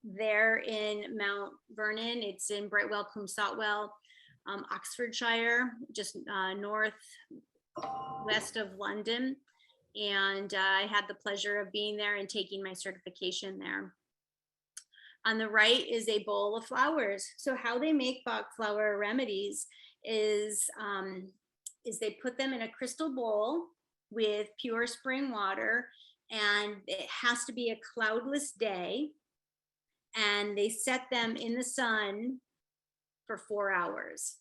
there in Mount Vernon. It's in Brightwell, Cwm Oxfordshire, just northwest of London. And I had the pleasure of being there and taking my certification there. On the right is a bowl of flowers. So how they make Bach Flower Remedies is they put them in a crystal bowl with pure spring water, and it has to be a cloudless day, and they set them in the sun for 4 hours.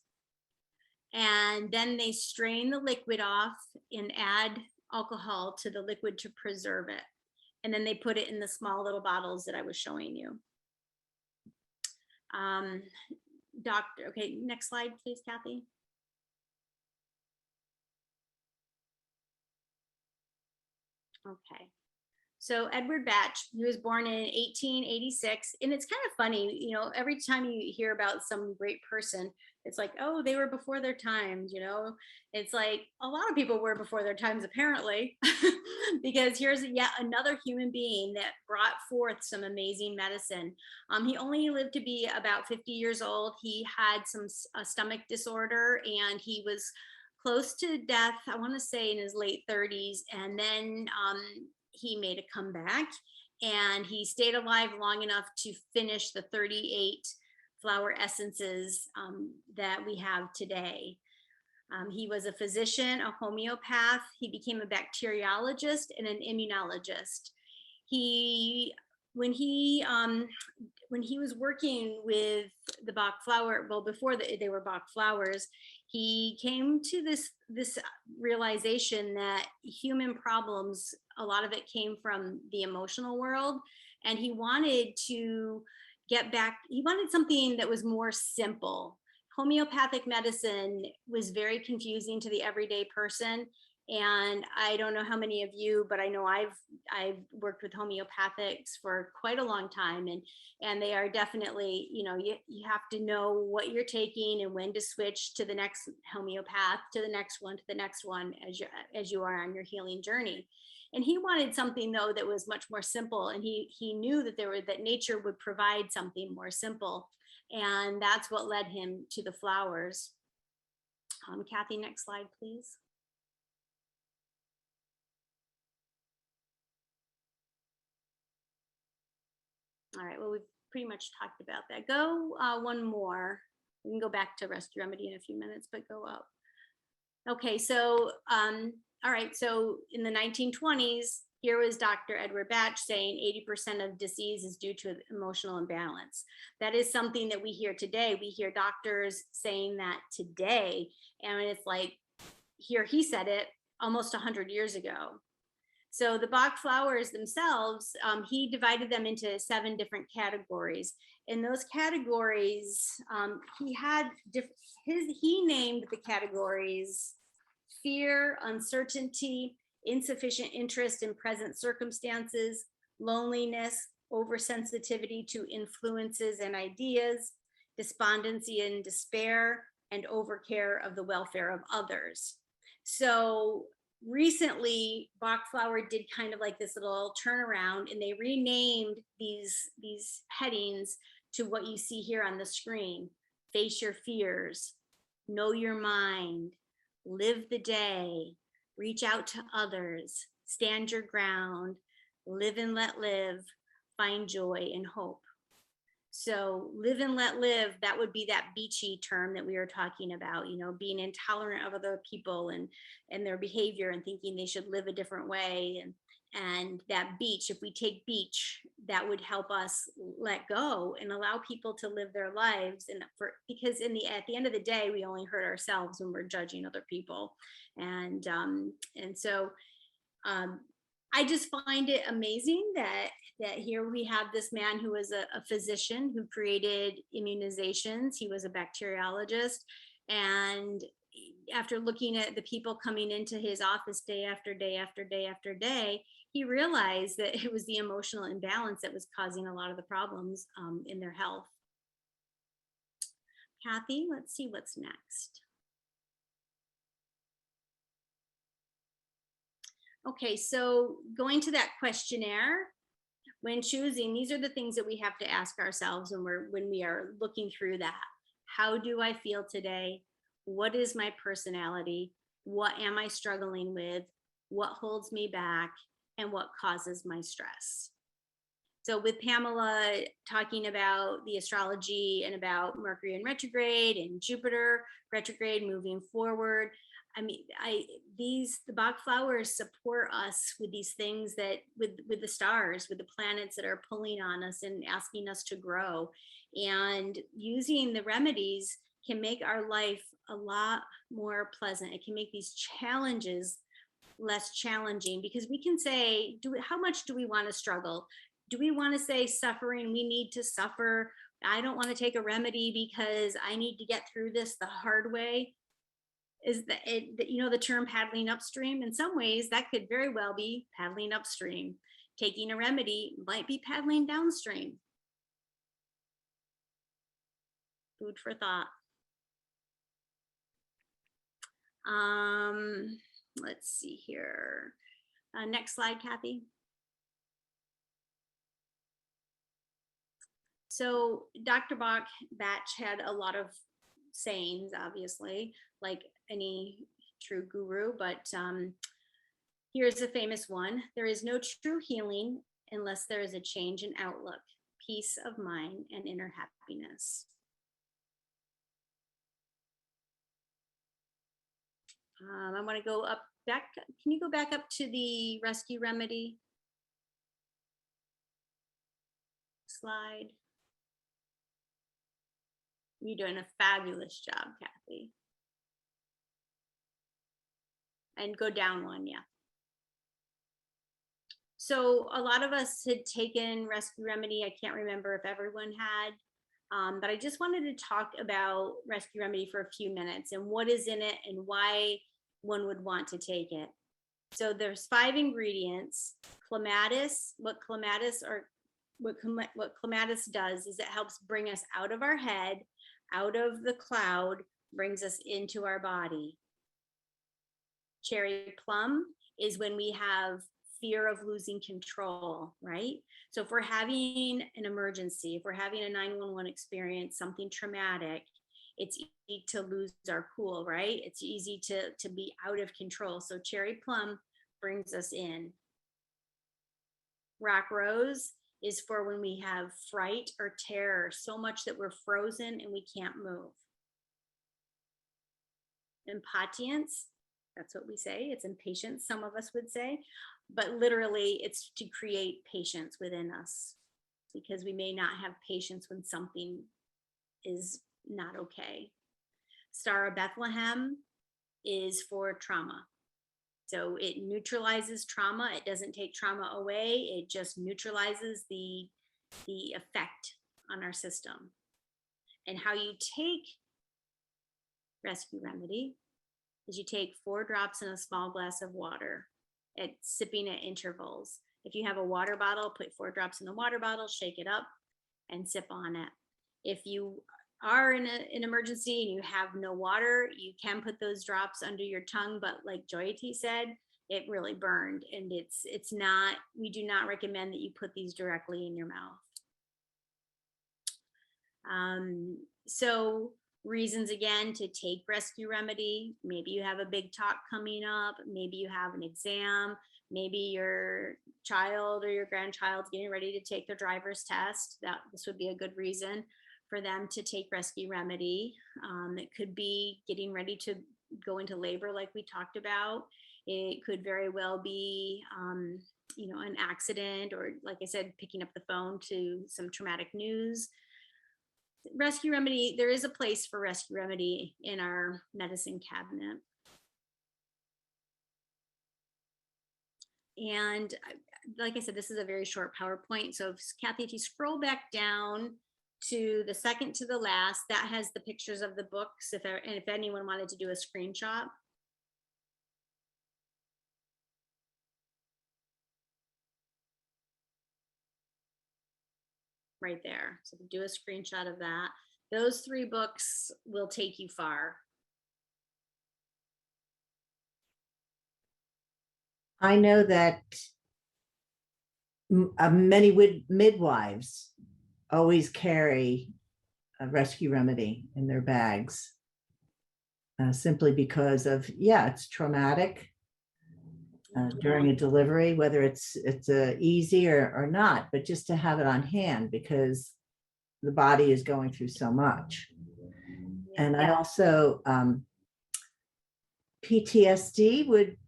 And then they strain the liquid off and add alcohol to the liquid to preserve it. And then they put it in the small little bottles that I was showing you. Doctor, okay, next slide, please, Kathy. Okay. So Edward Bach, he was born in 1886, and it's kind of funny, you know, every time you hear about some great person, it's like, oh, they were before their times, you know. It's like a lot of people were before their times, apparently, because here's yet another human being that brought forth some amazing medicine. He only lived to be about 50 years old. He had some stomach disorder, and he was close to death, I want to say in his late 30s, and then he made a comeback, and he stayed alive long enough to finish the 38 flower essences that we have today. He was a physician, a homeopath. He became a bacteriologist and an immunologist. When he was working with the Bach flower, well, before they were Bach flowers, he came to this realization that human problems, a lot of it came from the emotional world, and he wanted to get back. He wanted something that was more simple. Homeopathic medicine was very confusing to the everyday person. And I don't know how many of you, but I know I've worked with homeopathics for quite a long time, and they are definitely, you know, you have to know what you're taking and when to switch to the next homeopath, to the next one as you are on your healing journey. And he wanted something though that was much more simple, and he knew that nature would provide something more simple, and that's what led him to the flowers. Kathy, next slide, please. All right, well, we've pretty much talked about that. Go one more. We can go back to Rest Remedy in a few minutes, but go up. Okay, so, all right, so in the 1920s, here was Dr. Edward Bach saying 80% of disease is due to emotional imbalance. That is something that we hear today. We hear doctors saying that today, and it's like, here he said it almost 100 years ago. So the Bach flowers themselves, he divided them into 7 different categories. In those categories, he named the categories fear, uncertainty, insufficient interest in present circumstances, loneliness, oversensitivity to influences and ideas, despondency and despair, and overcare of the welfare of others. So recently, Bach Flower did kind of like this little turnaround, and they renamed these headings to what you see here on the screen: face your fears, know your mind, live the day, reach out to others, stand your ground, live and let live, find joy and hope. So live and let live, that would be that beachy term that we were talking about, you know, being intolerant of other people and their behavior and thinking they should live a different way. And that beach, if we take beach, that would help us let go and allow people to live their lives. And because at the end of the day, we only hurt ourselves when we're judging other people. And so I just find it amazing that here we have this man who was a physician who created immunizations. He was a bacteriologist, and after looking at the people coming into his office day after day after day after day, he realized that it was the emotional imbalance that was causing a lot of the problems in their health. Kathy, let's see what's next. Okay, so going to that questionnaire, when choosing, these are the things that we have to ask ourselves when we are looking through that. How do I feel today? What is my personality? What am I struggling with? What holds me back? And what causes my stress? So with Pamela talking about the astrology and about Mercury in retrograde and Jupiter retrograde moving forward, I mean, the Bach flowers support us with these things that with the stars, with the planets that are pulling on us and asking us to grow. And using the remedies can make our life a lot more pleasant. It can make these challenges less challenging, because we can say, how much do we want to struggle? Do we want to say suffering? We need to suffer. I don't want to take a remedy because I need to get through this the hard way. Is that it, you know, the term paddling upstream? In some ways, that could very well be paddling upstream. Taking a remedy might be paddling downstream. Food for thought. Let's see here. Next slide, Kathy. So Dr. Bach had a lot of sayings, obviously, like any true guru, but here's a famous one. There is no true healing unless there is a change in outlook, peace of mind, and inner happiness. I want to go up back. Can you go back up to the rescue remedy slide? You're doing a fabulous job, Kathy. And go down one, yeah. So a lot of us had taken rescue remedy. I can't remember if everyone had, but I just wanted to talk about rescue remedy for a few minutes and what is in it and why one would want to take it. So there's 5 ingredients. Clematis, what clematis does is it helps bring us out of our head, out of the cloud, brings us into our body. Cherry plum is when we have fear of losing control, right? So if we're having an emergency, if we're having a 911 experience, something traumatic, it's easy to lose our cool, right? It's easy to be out of control. So cherry plum brings us in. Rock rose is for when we have fright or terror, so much that we're frozen and we can't move. Impatience, that's what we say. It's impatience, some of us would say, but literally it's to create patience within us, because we may not have patience when something is not okay. Star of Bethlehem is for trauma. So it neutralizes trauma. It doesn't take trauma away. It just neutralizes the effect on our system. And how you take rescue remedy is you take 4 drops in a small glass of water, at sipping at intervals. If you have a water bottle, put 4 drops in the water bottle, shake it up and sip on it. If you are in an emergency and you have no water, you can put those drops under your tongue, but like Joyati said, it really burned, and it's not, we do not recommend that you put these directly in your mouth. So reasons again to take rescue remedy: maybe you have a big talk coming up, maybe you have an exam, maybe your child or your grandchild's getting ready to take their driver's test. This would be a good reason for them to take rescue remedy. It could be getting ready to go into labor, like we talked about. It could very well be, you know, an accident, or like I said, picking up the phone to some traumatic news. Rescue remedy, there is a place for rescue remedy in our medicine cabinet. And like I said, this is a very short PowerPoint. So if, Kathy, if you scroll back down to the second to the last, that has the pictures of the books. And if anyone wanted to do a screenshot. Right there. So do a screenshot of that. Those 3 books will take you far. I know that many midwives always carry a rescue remedy in their bags, simply because of, yeah, it's traumatic during a delivery, whether it's easy or not, but just to have it on hand because the body is going through so much. Yeah. And I also, PTSD would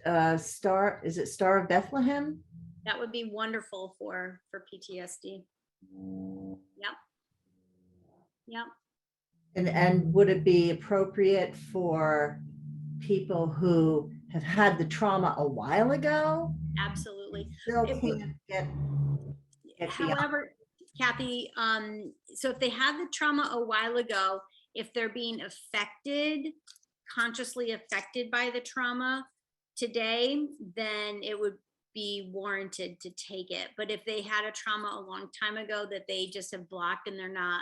is it Star of Bethlehem? That would be wonderful for PTSD. Yep. Yep. And would it be appropriate for people who have had the trauma a while ago? Absolutely. Still It can't get beyond. However, Kathy, so if they had the trauma a while ago, if they're being affected, consciously affected by the trauma today, then it would be warranted to take it. But if they had a trauma a long time ago that they just have blocked and they're not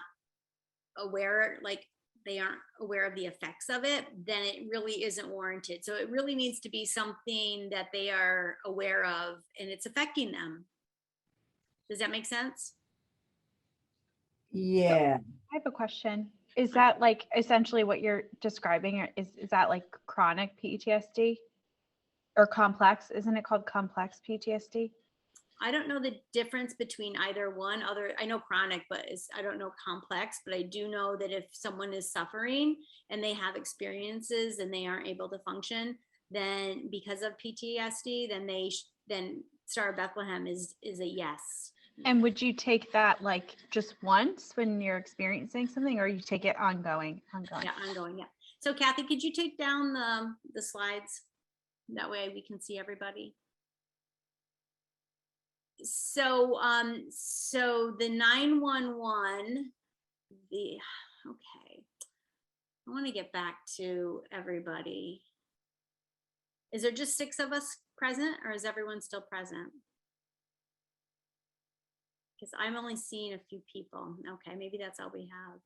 aware, like they aren't aware of the effects of it, then it really isn't warranted. So it really needs to be something that they are aware of and it's affecting them. Does that make sense? Yeah. I have a question. Is that like essentially what you're describing? Or is that like chronic PTSD or complex? Isn't it called complex PTSD? I don't know the difference between either one. I know chronic, but I don't know complex, but I do know that if someone is suffering and they have experiences and they aren't able to function, then because of PTSD, then Star of Bethlehem is a yes. And would you take that like just once when you're experiencing something, or you take it ongoing? Yeah, ongoing. Yeah. So Kathy, could you take down the slides? That way we can see everybody. So so the 911, okay. I want to get back to everybody. Is there just 6 of us present, or is everyone still present? Because I'm only seeing a few people. Okay, maybe that's all we have.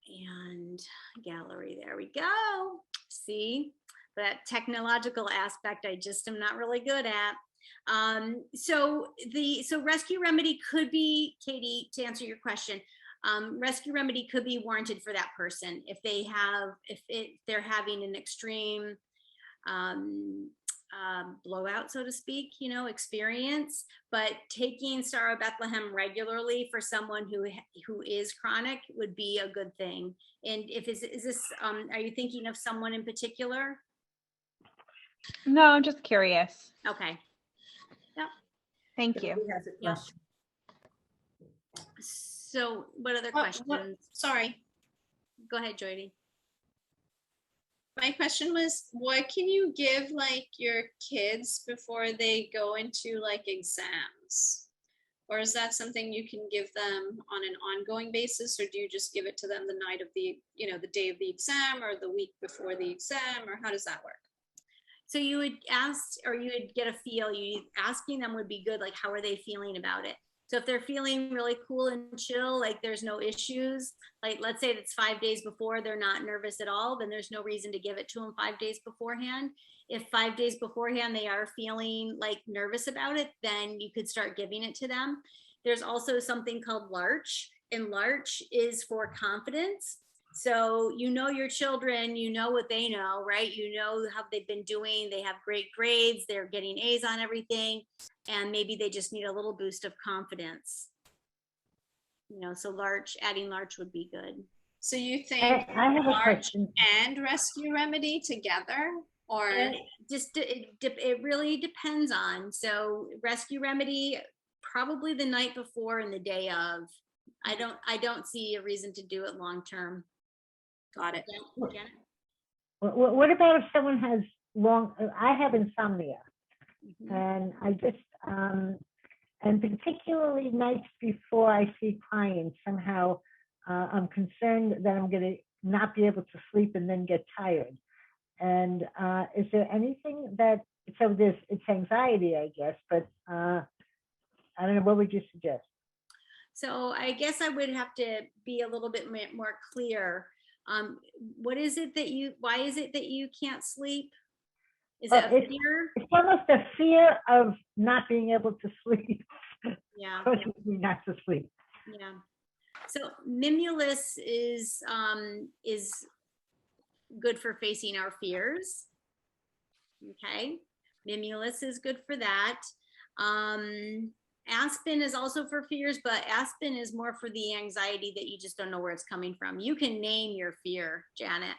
And gallery, there we go. See, that technological aspect I just am not really good at. So rescue remedy could be, Katie, to answer your question, rescue remedy could be warranted for that person if they're having an extreme blowout, so to speak, experience. But taking Star of Bethlehem regularly for someone who is chronic would be a good thing. And if is this are you thinking of someone in particular? No, I'm just curious. Okay. Yep. Thank you. Who has a question? So what other questions? Sorry. Go ahead, Jody. My question was, what can you give like your kids before they go into like exams? Or is that something you can give them on an ongoing basis? Or do you just give it to them the night of the day of the exam or the week before the exam? Or how does that work? So you would ask, or you would get a feel, asking them would be good. Like, how are they feeling about it? So if they're feeling really cool and chill, like there's no issues, like let's say it's 5 days before, they're not nervous at all, then there's no reason to give it to them 5 days beforehand. If 5 days beforehand they are feeling like nervous about it, then you could start giving it to them. There's also something called Larch, and Larch is for confidence. So your children, what they know, right? How they've been doing. They have great grades. They're getting A's on everything. And maybe they just need a little boost of confidence. So adding Larch would be good. So you think I have a Larch question. and rescue remedy together? Or it really depends on. So rescue remedy, probably the night before and the day of. I don't see a reason to do it long term. got it. Janet? What about if someone has I have insomnia, Mhm. and I just, and particularly nights before I see clients, somehow I'm concerned that I'm going to not be able to sleep and then get tired. And is there anything it's anxiety, I guess, but I don't know, what would you suggest? So I guess I would have to be a little bit more clear. Why is it that you can't sleep? Is it a fear? It's almost a fear of not being able to sleep. Yeah. Causing me not to sleep. Yeah. So Mimulus is good for facing our fears. Okay. Mimulus is good for that. Aspen is also for fears, but Aspen is more for the anxiety that you just don't know where it's coming from. You can name your fear, Janet.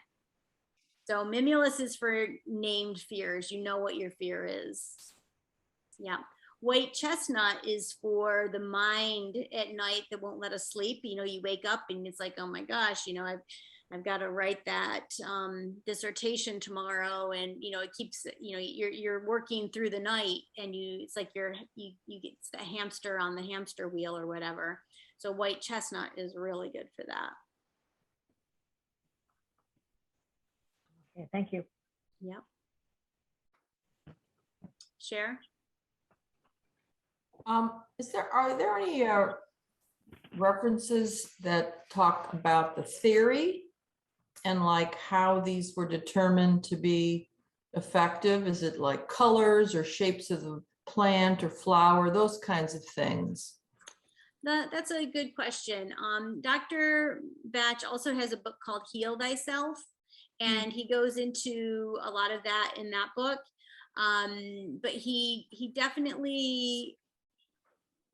So Mimulus is for named fears. You know what your fear is. Yeah. White chestnut is for the mind at night that won't let us sleep. You know, you wake up and it's like, oh my gosh, you know, I've got to write that dissertation tomorrow, and you know, it keeps, you know, you're working through the night, and it's like you get the hamster on the hamster wheel or whatever. So white chestnut is really good for that. Okay, thank you. Yep. Share. Are there any references that talk about the theory and like how these were determined to be effective? Is it like colors or shapes of the plant or flower, those kinds of things? That's a good question. Dr. Bach also has a book called Heal Thyself, and he goes into a lot of that in that book. But he definitely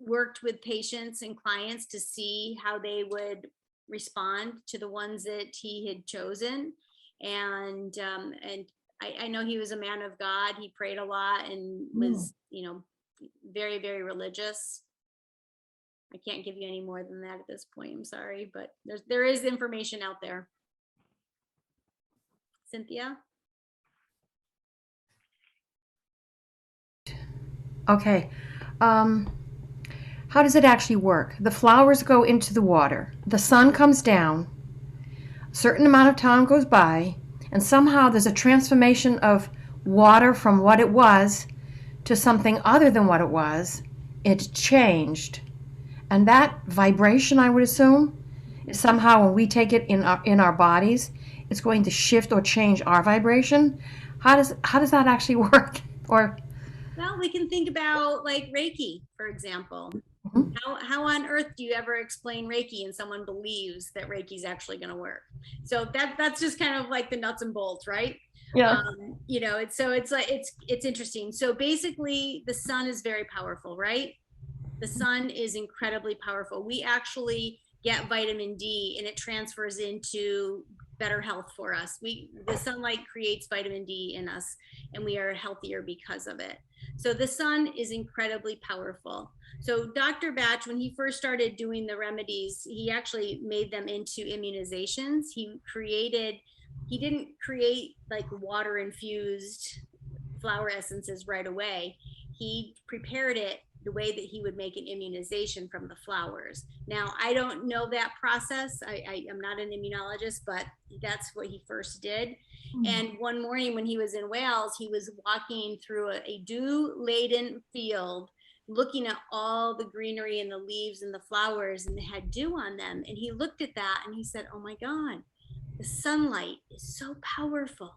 worked with patients and clients to see how they would respond to the ones that he had chosen. And I know he was a man of God. He prayed a lot and was, you know, very, very religious. I can't give you any more than that at this point. I'm sorry, but there is information out there. Cynthia? Okay. How does it actually work? The flowers go into the water. The sun comes down. A certain amount of time goes by, and somehow there's a transformation of water from what it was to something other than what it was. It changed. And that vibration, I would assume, is somehow when we take it in our bodies, it's going to shift or change our vibration. How does that actually work? Or Well, we can think about like Reiki, for example. How on earth do you ever explain Reiki and someone believes that Reiki is actually going to work? So that's just kind of like the nuts and bolts, right? yeah. You know, it's interesting. So basically, the sun is very powerful, right? The sun is incredibly powerful. We actually get vitamin D, and it transfers into better health for us. The sunlight creates vitamin D in us, and we are healthier because of it. So the sun is incredibly powerful. So Dr. Bach, when he first started doing the remedies, he actually made them into immunizations. He didn't create like water infused flower essences right away. He prepared it the way that he would make an immunization from the flowers. Now, I don't know that process. I am not an immunologist, but that's what he first did. And one morning when he was in Wales, he was walking through a dew-laden field, looking at all the greenery and the leaves and the flowers, and they had dew on them. And he looked at that and he said, oh my God, the sunlight is so powerful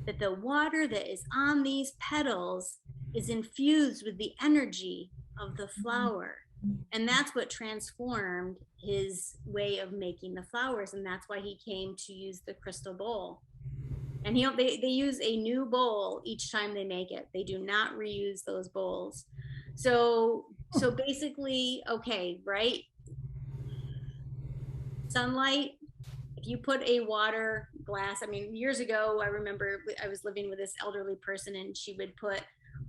that the water that is on these petals is infused with the energy of the flower. And that's what transformed his way of making the flowers. And that's why he came to use the crystal bowl. And they use a new bowl each time they make it. They do not reuse those bowls. So basically, okay, right? Sunlight, if you put a water glass, I mean, years ago, I remember I was living with this elderly person, and she would put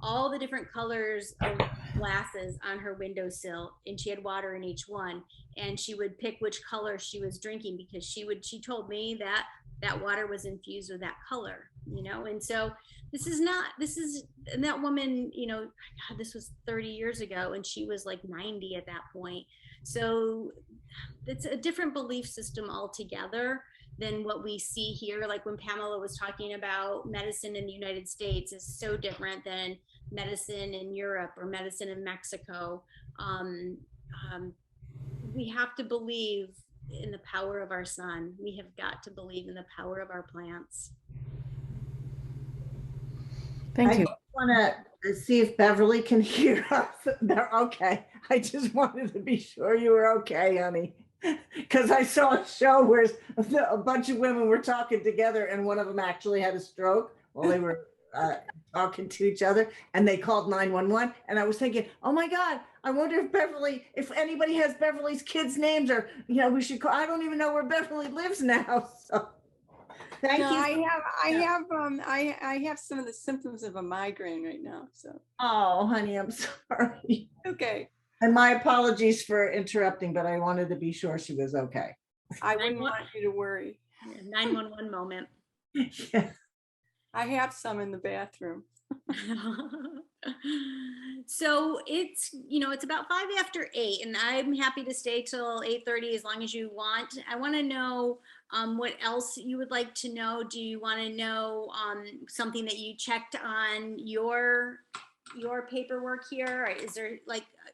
all the different colors of glasses on her windowsill, and she had water in each one, and she would pick which color she was drinking, because she told me that water was infused with that color, you know. And so and that woman, you know, God, this was 30 years ago, and she was like 90 at that point. So it's a different belief system altogether than what we see here. Like when Pamela was talking about medicine in the United States is so different than medicine in Europe or medicine in Mexico. We have to believe in the power of our sun. We have got to believe in the power of our plants. Thank you. I want to see if Beverly can hear us. They're okay. I just wanted to be sure you were okay, honey. Because I saw a show where a bunch of women were talking together, and one of them actually had a stroke while they were talking to each other, and they called 911. And I was thinking, oh my God, I wonder if anybody has Beverly's kids' names, or, you know, we should call. I don't even know where Beverly lives now. So Thank No, you. I have some of the symptoms of a migraine right now. So, Oh, honey, I'm sorry. okay. And my apologies for interrupting, but I wanted to be sure she was okay. I wouldn't want you to worry. 911 moment. Yeah. I have some in the bathroom. So it's, it's about 8:05, and I'm happy to stay till 8:30 as long as you want. I want to know what else you would like to know. Do you want to know something that you checked on your paperwork here? Or is there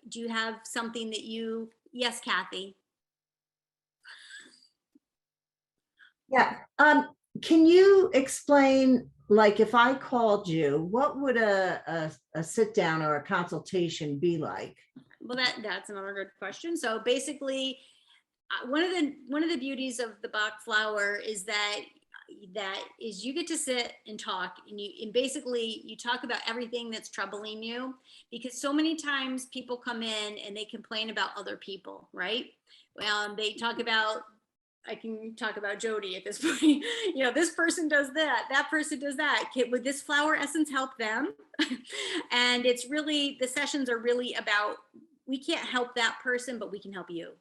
do you have something that yes, Kathy? Yeah. Can you explain, like, if I called you, what would a sit down or a consultation be like? Well, that's another good question. So basically, one of the beauties of the Bach flower is that you get to sit and talk, and basically you talk about everything that's troubling you, because so many times people come in and they complain about other people, right? They talk about, I can talk about Jody at this point. This person does that person does that. Would this flower essence help them? And it's really, the sessions are really about, we can't help that person, but we can help you.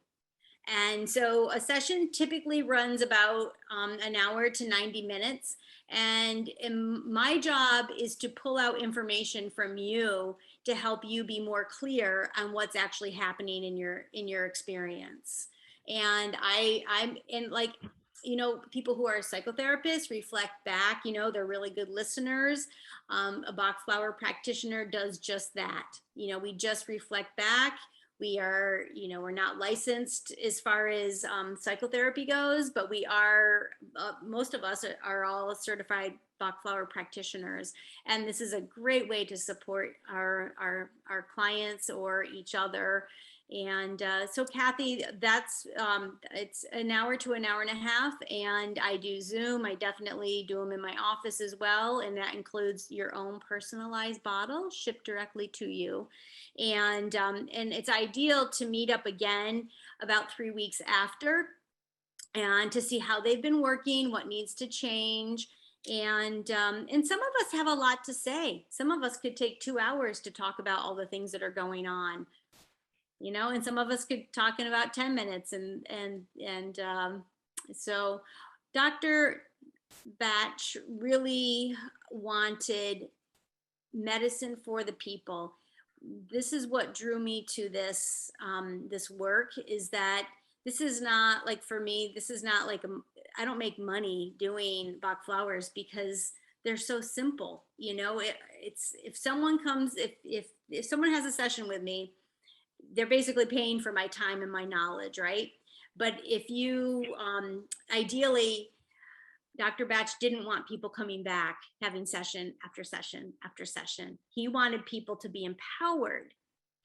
And so a session typically runs about an hour to 90 minutes. And my job is to pull out information from you to help you be more clear on what's actually happening in your experience. And I'm in, like, people who are psychotherapists reflect back, they're really good listeners. A Bach flower practitioner does just that. We just reflect back. We are, we're not licensed as far as psychotherapy goes, but we are, most of us are all certified Bach flower practitioners. And this is a great way to support our clients or each other. And so Kathy, that's, it's an hour to an hour and a half, and I do Zoom. I definitely do them in my office as well. And that includes your own personalized bottle shipped directly to you. And it's ideal to meet up again about 3 weeks after, and to see how they've been working, what needs to change. And some of us have a lot to say. Some of us could take 2 hours to talk about all the things that are going on. And some of us could talk in about 10 minutes. So Dr. Batch really wanted medicine for the people. This is what drew me to this work, is that this is not like, for me, this is not like, I don't make money doing Bach flowers because they're so simple. It's, if someone comes, if someone has a session with me, they're basically paying for my time and my knowledge, right? But if you, ideally, Dr. Batch didn't want people coming back, having session after session after session. He wanted people to be empowered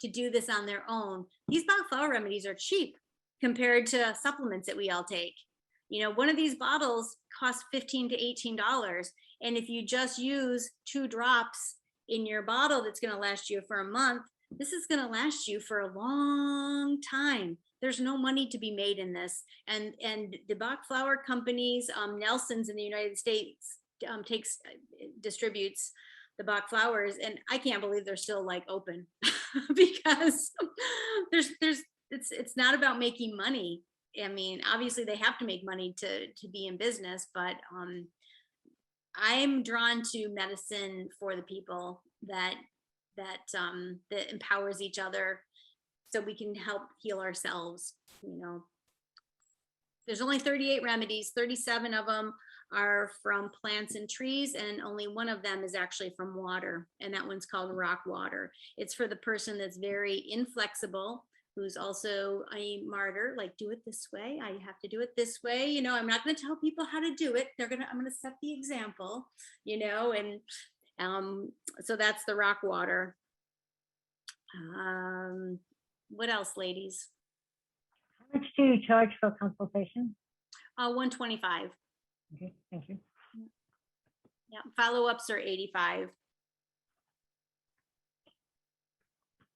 to do this on their own. These Bach flower remedies are cheap compared to supplements that we all take. One of these bottles costs $15 to $18. And if you just use 2 drops in your bottle, that's going to last you for a month. This is going to last you for a long time. There's no money to be made in this. And the Bach flower companies, Nelson's in the United States, distributes the Bach flowers. And I can't believe they're still like open because it's not about making money. I mean, obviously they have to make money to be in business, but I'm drawn to medicine for the people that empowers each other so we can help heal ourselves. There's only 38 remedies, 37 of them are from plants and trees, and only one of them is actually from water, and that one's called rock water. It's for the person that's very inflexible, who's also a martyr, like, do it this way, I have to do it this way. I'm not going to tell people how to do it. I'm going to set the example, and so that's the rock water. What else, ladies? How much do you charge for a consultation? $125. Okay, thank you. Yeah, follow-ups are $85.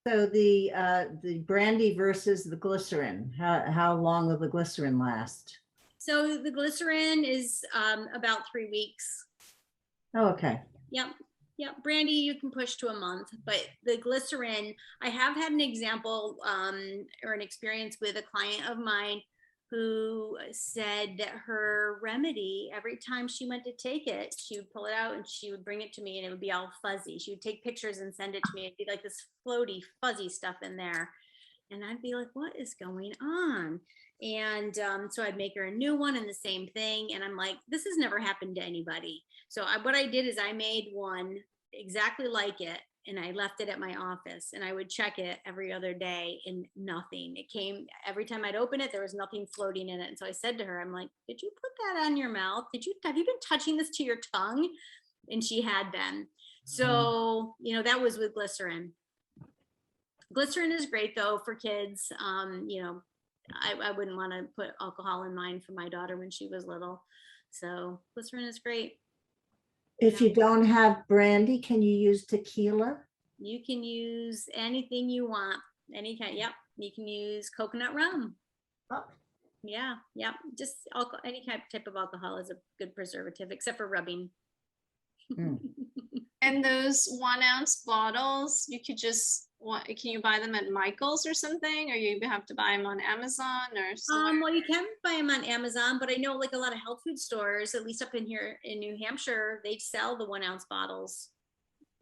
So the brandy versus the glycerin, how long will the glycerin last? So the glycerin is about 3 weeks. Oh, okay. Yep. Yep. Brandy, you can push to a month, but the glycerin, I have had an example or an experience with a client of mine who said that her remedy, every time she went to take it, she would pull it out and she would bring it to me and it would be all fuzzy. She would take pictures and send it to me. It'd be like this floaty, fuzzy stuff in there. And I'd be like, what is going on? And so I'd make her a new one and the same thing. And I'm like, this has never happened to anybody. So what I did is I made one exactly like it. And I left it at my office and I would check it every other day and nothing. It came every time I'd open it, there was nothing floating in it. And so I said to her, I'm like, did you put that on your mouth? Have you been touching this to your tongue? And she had been. So, you know, that was with glycerin. Glycerin is great though for kids. You know, I wouldn't want to put alcohol in mine for my daughter when she was little. So glycerin is great. If you don't have brandy, can you use tequila? You can use anything you want, any kind. Yep. You can use coconut rum. Oh. Yeah. Yep. Just any type of alcohol is a good preservative, except for rubbing. Mm. And those 1 ounce bottles, you could just, can you buy them at Michael's or something? Or you have to buy them on Amazon or somewhere? Well, you can buy them on Amazon, but I know like a lot of health food stores, at least up in here in New Hampshire, they sell the 1 ounce bottles.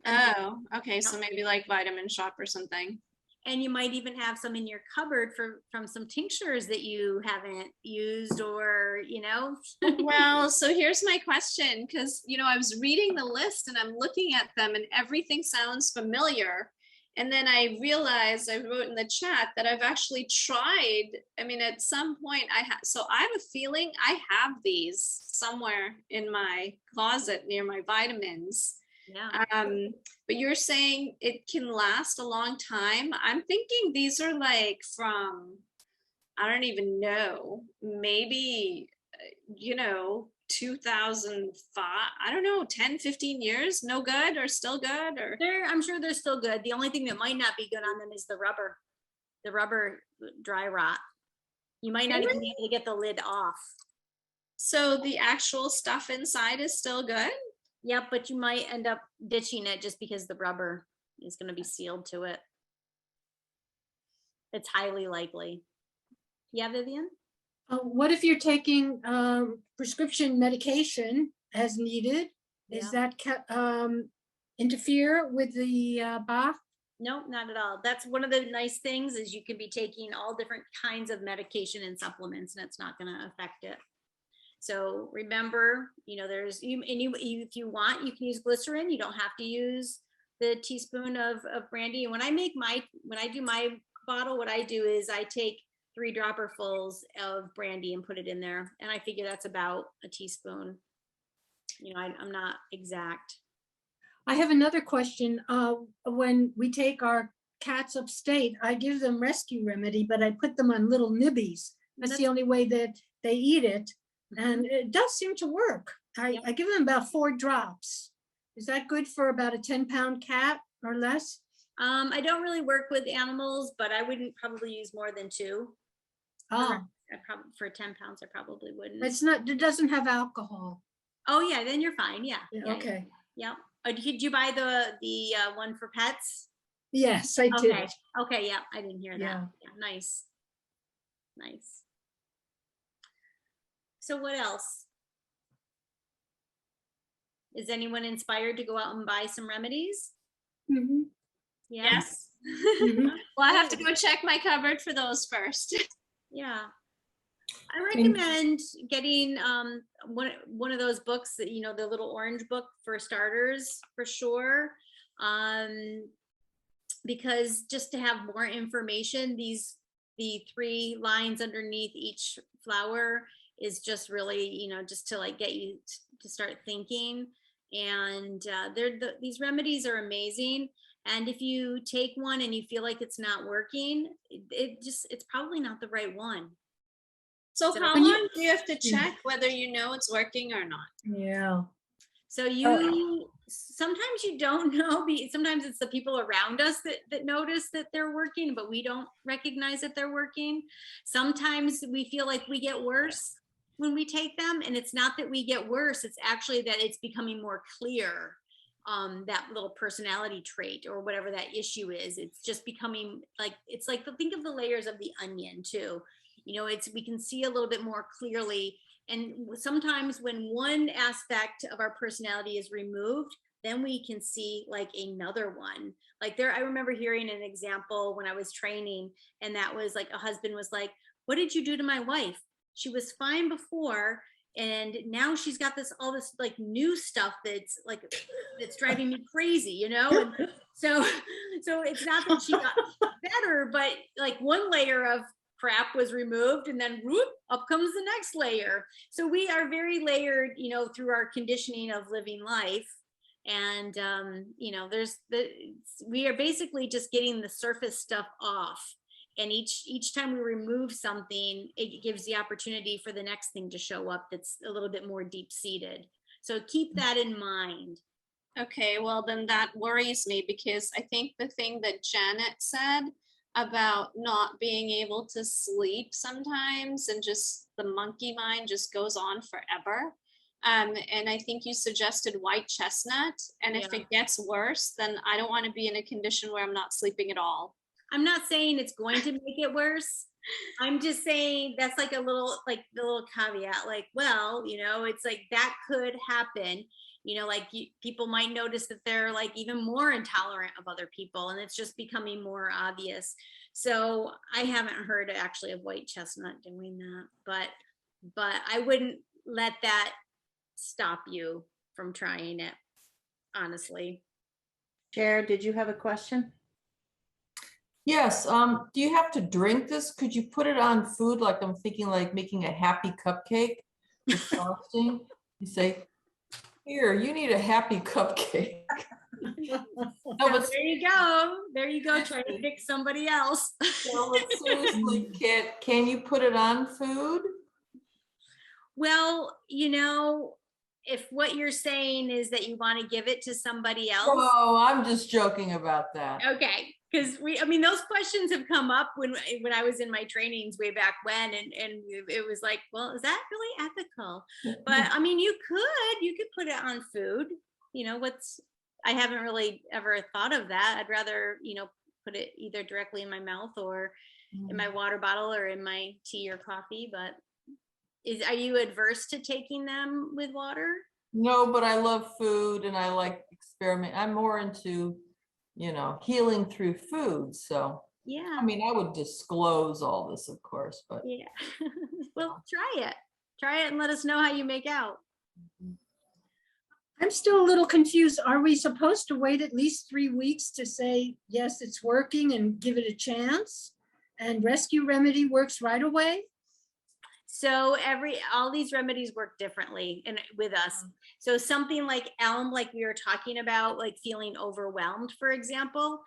Oh, okay. So maybe like Vitamin Shop or something. And you might even have some in your cupboard from some tinctures that you haven't used or, you know. Well, so here's my question, because, you know, I was reading the list and I'm looking at them and everything sounds familiar. And then I realized, I wrote in the chat that I've actually tried. I mean, at some point so I have a feeling I have these somewhere in my closet near my vitamins. Yeah. But you're saying it can last a long time. I'm thinking these are like from, I don't even know, maybe, you know, 2005, I don't know, 10, 15 years, no good or still good? Or I'm sure they're still good. The only thing that might not be good on them is the rubber dry rot. You might not even be able to get the lid off. So the actual stuff inside is still good? Yep, but you might end up ditching it just because the rubber is going to be sealed to it. It's highly likely. Yeah, Vivian? What if you're taking prescription medication as needed? Is that interfere with the Bach? No, not at all. That's one of the nice things is you can be taking all different kinds of medication and supplements and it's not going to affect it. So remember, you know, if you want, you can use glycerin. You don't have to use the teaspoon of brandy. And when I do my bottle, what I do is I take 3 dropperfuls of brandy and put it in there. And I figure that's about a teaspoon. You know, I'm not exact. I have another question. When we take our cats upstate, I give them rescue remedy, but I put them on little nibbies. That's the only way that they eat it. And it does seem to work. I give them about 4 drops. Is that good for about a 10-pound cat or less? I don't really work with animals, but I wouldn't probably use more than 2. Oh, for 10 pounds, I probably wouldn't. it doesn't have alcohol. Oh yeah, then you're fine. Yeah. Okay. Yeah. Did you buy the one for pets? Yes, I did. Okay. Yeah, I didn't hear that. Yeah. Nice. So what else? Is anyone inspired to go out and buy some remedies? Mm-hmm. Yeah? Yes. Well, I have to go check my cupboard for those first. Yeah. I recommend getting one of those books that, you know, the little orange book for starters, for sure. Because just to have more information, the 3 lines underneath each flower is just really, you know, just to like get you to start thinking. And these remedies are amazing. And if you take one and you feel like it's not working, it's probably not the right one. So how long do you have to check whether you know it's working or not? Yeah. So sometimes you don't know. Sometimes it's the people around us that notice that they're working, but we don't recognize that they're working. Sometimes we feel like we get worse. when we take them. And it's not that we get worse, it's actually that it's becoming more clear, that little personality trait or whatever that issue is. It's just becoming like, it's like, think of the layers of the onion too. We can see a little bit more clearly. And sometimes when one aspect of our personality is removed, then we can see like another one. Like I remember hearing an example when I was training, and that was like a husband was like, "What did you do to my wife? She was fine before, and now she's got all this like new stuff that's driving me crazy, And so it's not that she got better, but like one layer of crap was removed, and then whoop, up comes the next layer. So we are very layered, through our conditioning of living life. And we are basically just getting the surface stuff off. And each time we remove something, it gives the opportunity for the next thing to show up that's a little bit more deep seated. So keep that in mind. Okay, well then that worries me, because I think the thing that Janet said about not being able to sleep sometimes, and just the monkey mind just goes on forever. And I think you suggested white chestnut. And if it gets worse, then I don't want to be in a condition where I'm not sleeping at all. I'm not saying it's going to make it worse. I'm just saying that's like the little caveat, like, well, it's like that could happen. People might notice that they're like even more intolerant of other people, and it's just becoming more obvious. So I haven't heard actually of white chestnut doing that, but I wouldn't let that stop you from trying it, honestly. Cher, did you have a question? Yes. Do you have to drink this? Could you put it on food? Like I'm thinking like making a happy cupcake with frosting. You say, here, you need a happy cupcake. No, but there you go. Try to pick somebody else. No, but seriously, can you put it on food? Well, if what you're saying is that you want to give it to somebody else. Oh, I'm just joking about that. Okay. Because those questions have come up when I was in my trainings way back when, and it was like, well, is that really ethical? But you could put it on food. I haven't really ever thought of that. I'd rather, put it either directly in my mouth or in my water bottle or in my tea or coffee. But are you adverse to taking them with water? No, but I love food and I like experiment. I'm more into healing through food. So yeah, I would disclose all this, of course, but yeah. Well, try it and let us know how you make out. I'm still a little confused. Are we supposed to wait at least 3 weeks to say, yes, it's working and give it a chance? And Rescue Remedy works right away? So all these remedies work differently with us. So something like elm, like we were talking about, like feeling overwhelmed, for example,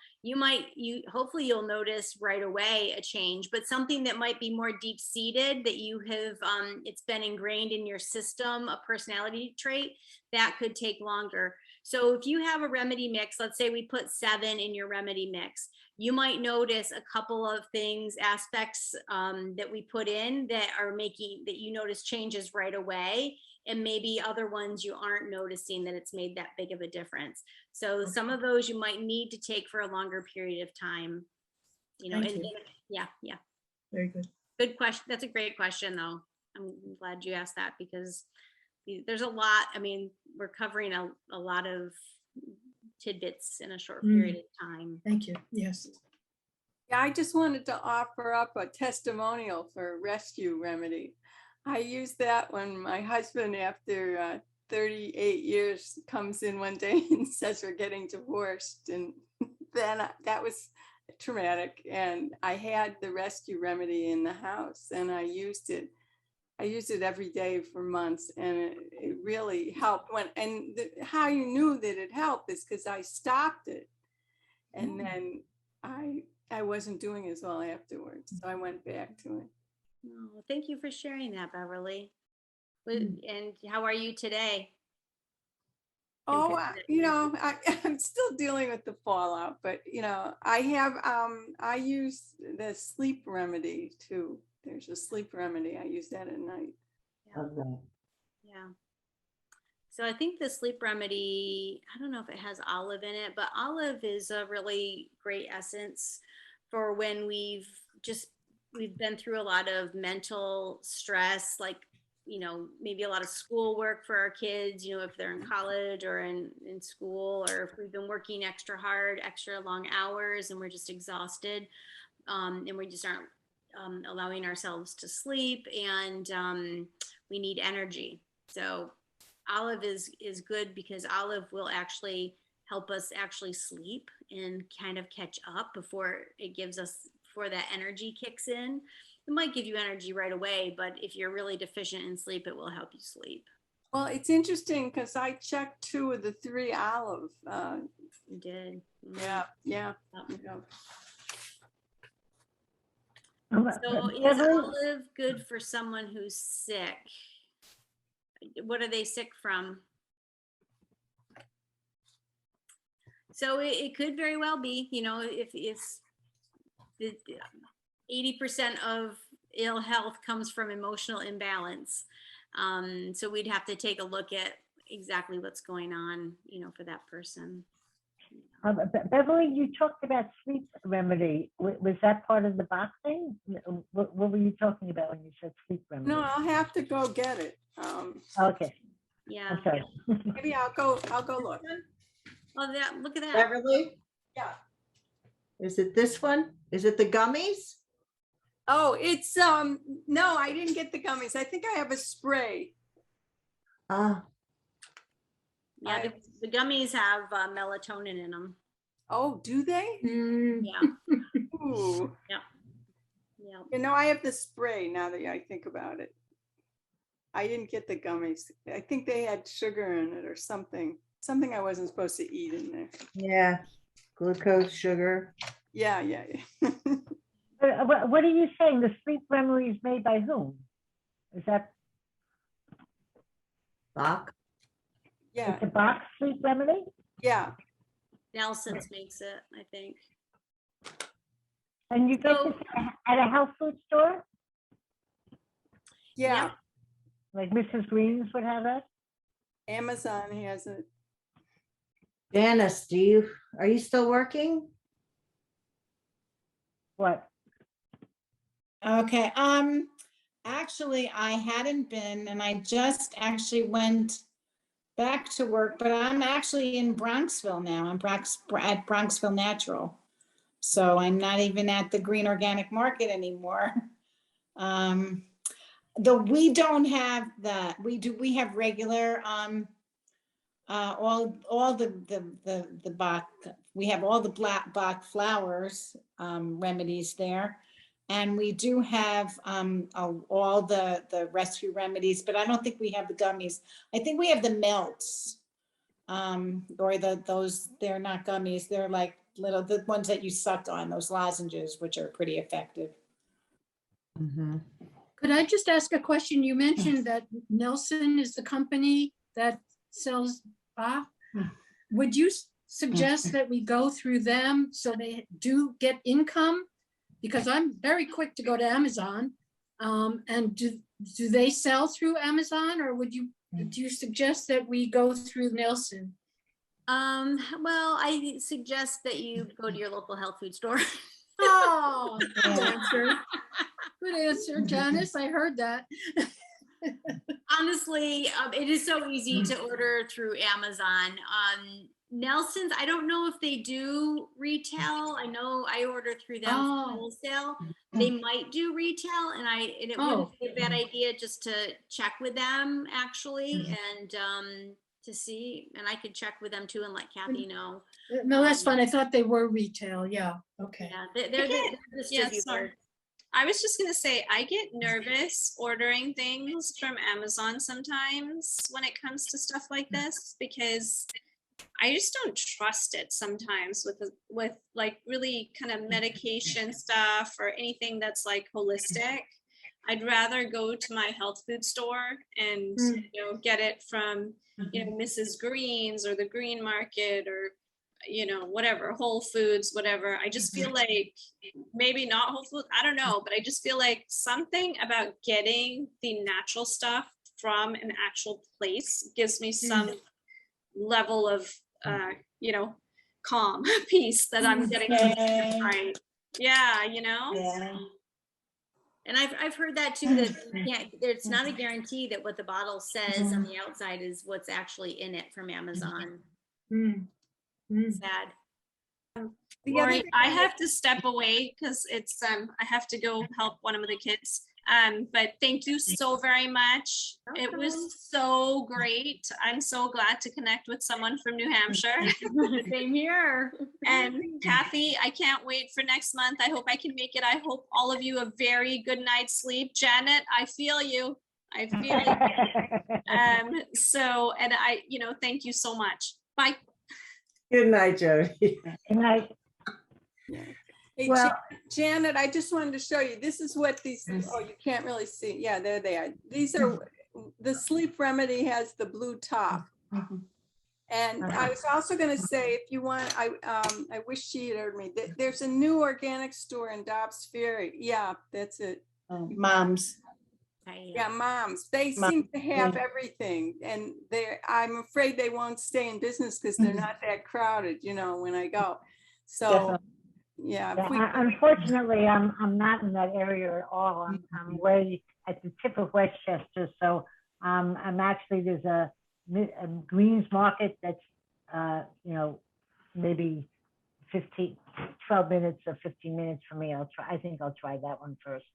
hopefully you'll notice right away a change, but something that might be more deep seated that you have, it's been ingrained in your system, a personality trait, that could take longer. So if you have a remedy mix, let's say we put 7 in your remedy mix, you might notice a couple of things, aspects that we put in that you notice changes right away, and maybe other ones you aren't noticing that it's made that big of a difference. So some of those you might need to take for a longer period of time. Thank you. Yeah. Very good. Good question. That's a great question, though. I'm glad you asked that, because there's a lot. We're covering a lot of tidbits in a short period of time. Thank you. Yes. Yeah, I just wanted to offer up a testimonial for Rescue Remedy. I used that when my husband, after 38 years, comes in one day and says we're getting divorced. And then that was traumatic. And I had the Rescue Remedy in the house, and I used it every day for months, and it really helped. How you knew that it helped is because I stopped it, and then I wasn't doing as well afterwards, so I went back to it. Oh, thank you for sharing that, Beverly. And how are you today? Oh, I'm still dealing with the fallout, but I use the sleep remedy too. There's a sleep remedy. I use that at night. of that. Yeah. So I think the sleep remedy, I don't know if it has olive in it, but olive is a really great essence for when we've been through a lot of mental stress, like, maybe a lot of schoolwork for our kids, if they're in college or in school, or if we've been working extra hard, extra long hours, and we're just exhausted, and we just aren't allowing ourselves to sleep, and we need energy. So olive is good because olive will actually help us actually sleep and kind of catch up before that energy kicks in. It might give you energy right away, but if you're really deficient in sleep, it will help you sleep. Well, it's interesting because I checked 2 of the 3 olive. You did. Yeah. Yep. Yeah. So is olive good for someone who's sick? What are they sick from? So it could very well be, if it's 80% of ill health comes from emotional imbalance. So we'd have to take a look at exactly what's going on, for that person. Beverly, you talked about sleep remedy. Was that part of the Bach thing? What were you talking about when you said sleep remedy? No, I'll have to go get it. Okay. Yeah. I'm sorry. Maybe I'll go look. Oh, look at that. Beverly, Yeah. is it this one? Is it the gummies? Oh, it's no, I didn't get the gummies. I think I have a spray. Yeah, the gummies have melatonin in them. Oh, do they? Yeah. Ooh. Yeah. I have the spray now that I think about it. I didn't get the gummies. I think they had sugar in it or something. Something I wasn't supposed to eat in there. Yeah, glucose, sugar. Yeah. What are you saying? The sleep remedy is made by whom? Is that Bach? Yeah. it's a Bach sleep remedy? Yeah. Nelson's makes it, I think. And you get this at a health food store? Yeah. Yep. Like Mrs. Green's would have that? Amazon has it. Janice, are you still working? What? Okay, actually I hadn't been, and I just actually went back to work, but I'm actually in Bronxville now. I'm at Bronxville Natural. So I'm not even at the Green Organic Market anymore. Though we don't have that. We have regular all the Bach, we have all the Bach flowers remedies there. And we do have all the rescue remedies, but I don't think we have the gummies. I think we have the melts, or they're not gummies. They're like the ones that you suck on, those lozenges, which are pretty effective. Mm-hmm. Could I just ask a question? You mentioned that Nelson is the company that sells Bach. Would you suggest that we go through them so they do get income? Because I'm very quick to go to Amazon. And do they sell through Amazon, or do you suggest that we go through Nelson? Well, I suggest that you go to your local health food store. Oh, good answer. Good answer, Janice. I heard that. Honestly, it is so easy to order through Amazon. Nelson's, I don't know if they do retail. I know I order through them for wholesale. They might do retail, and it wouldn't be a bad idea just to check with them actually, and to see. And I could check with them too and let Kathy know. No, that's fine. I thought they were retail. Yeah. Okay. Yeah, they're the distributor. I was just gonna say, I get nervous ordering things from Amazon sometimes when it comes to stuff like this, because I just don't trust it sometimes with like really kind of medication stuff or anything that's like holistic. I'd rather go to my health food store and get it from Mrs. Green's or the Green Market or whatever, Whole Foods, whatever. I just feel like maybe not Whole Foods, I don't know, but I just feel like something about getting the natural stuff from an actual place gives me some level of, calm, peace that I'm getting from Okay. right. Yeah, Yeah. And I've heard that too, that it's not a guarantee that what the bottle says on the outside is what's actually in it from Amazon. Sad. Lori, I have to step away because it's I have to go help one of the kids. But thank you so very much. It was so great. I'm so glad to connect with someone from New Hampshire. Same here. And Kathy, I can't wait for next month. I hope I can make it. I hope all of you a very good night's sleep. Janet, I feel you. I feel you. And I, thank you so much. Bye. Good night, Jody. Good night. Hey, Well- Janet, I just wanted to show you, this is what these, oh, you can't really see. Yeah, there they are. These are, the sleep remedy has the blue top. And I was also going to say, if you want, I wish she had heard me. There's a new organic store in Dobbs Ferry. Yeah, that's it. Moms. Yeah, Moms. They seem to have everything, and I'm afraid they won't stay in business because they're not that crowded, when I go. So, Definitely. yeah. Unfortunately, I'm not in that area at all. I'm way at the tip of Westchester. So I'm actually, there's a Greens Market that's, maybe 12 minutes or 15 minutes for me. I think I'll try that one first.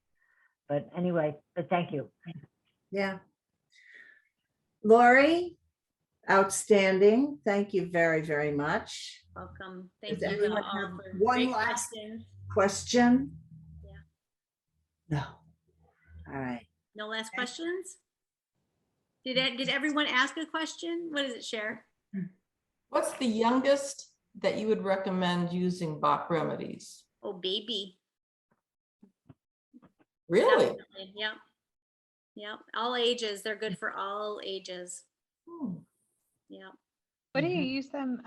But anyway, but thank you. Yeah. Laurie, outstanding. Thank you very, very much. Welcome. Thank Does you everyone all have for one great last questions. question? Yeah. No. All right. No last questions? Did everyone ask a question? What does it share? What's the youngest that you would recommend using Bach Remedies? Oh, baby. Really? Definitely. Yep. Yep. All ages. They're good for all ages. Yep. What do you use them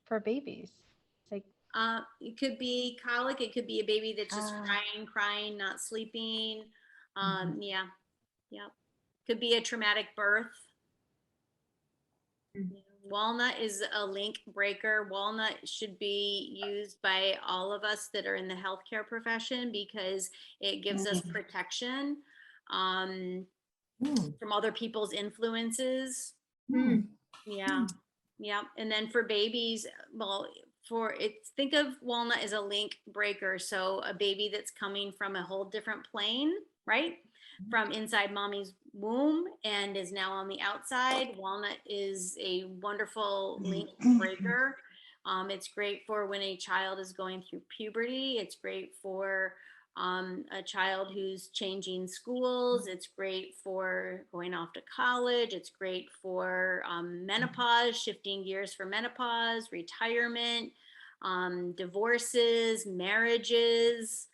for babies? Like, It could be colic. It could be a baby that's just crying, not sleeping. Yeah. Yep. Could be a traumatic birth. Walnut is a link breaker. Walnut should be used by all of us that are in the healthcare profession because it gives us protection from other people's influences. Yeah. Yeah. And then for babies, well, think of walnut as a link breaker. So a baby that's coming from a whole different plane, right? From inside mommy's womb and is now on the outside. Walnut is a wonderful link breaker. It's great for when a child is going through puberty. It's great for a child who's changing schools. It's great for going off to college. It's great for menopause, shifting gears for menopause, retirement, divorces, marriages.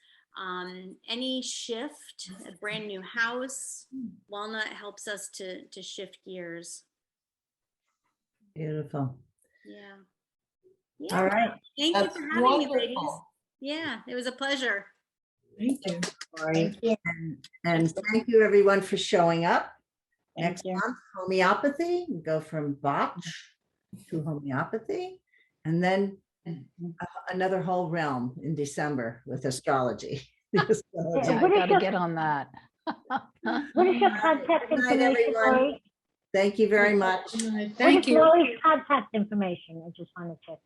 Any shift, a brand new house, walnut helps us to shift gears. Beautiful. Yeah. All right. Thank That's you for having me, ladies. wonderful. Yeah, it was a pleasure. Thank you. Thank you. And thank you everyone for showing up. Thank Next you. month, homeopathy. We go from Bach to homeopathy, and then another whole realm in December with astrology. Yeah, I gotta get on that. What is your contact Good night, information, everyone. Lori? Thank you very much. Thank What is you. Lori's contact information? I just want to check.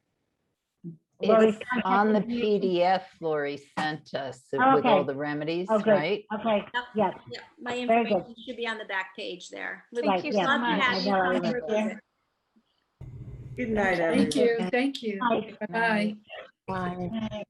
Lori's It's contact on the information? PDF Laurie sent us Oh, with all okay. the remedies, Oh, good. right? Okay, yes. Yeah, my Very good. information should be on the back page there. Thank you so Love to much. have you I know, I come know. through visit. Good night, everyone. Thank you. Thank you. Bye. Bye. Bye.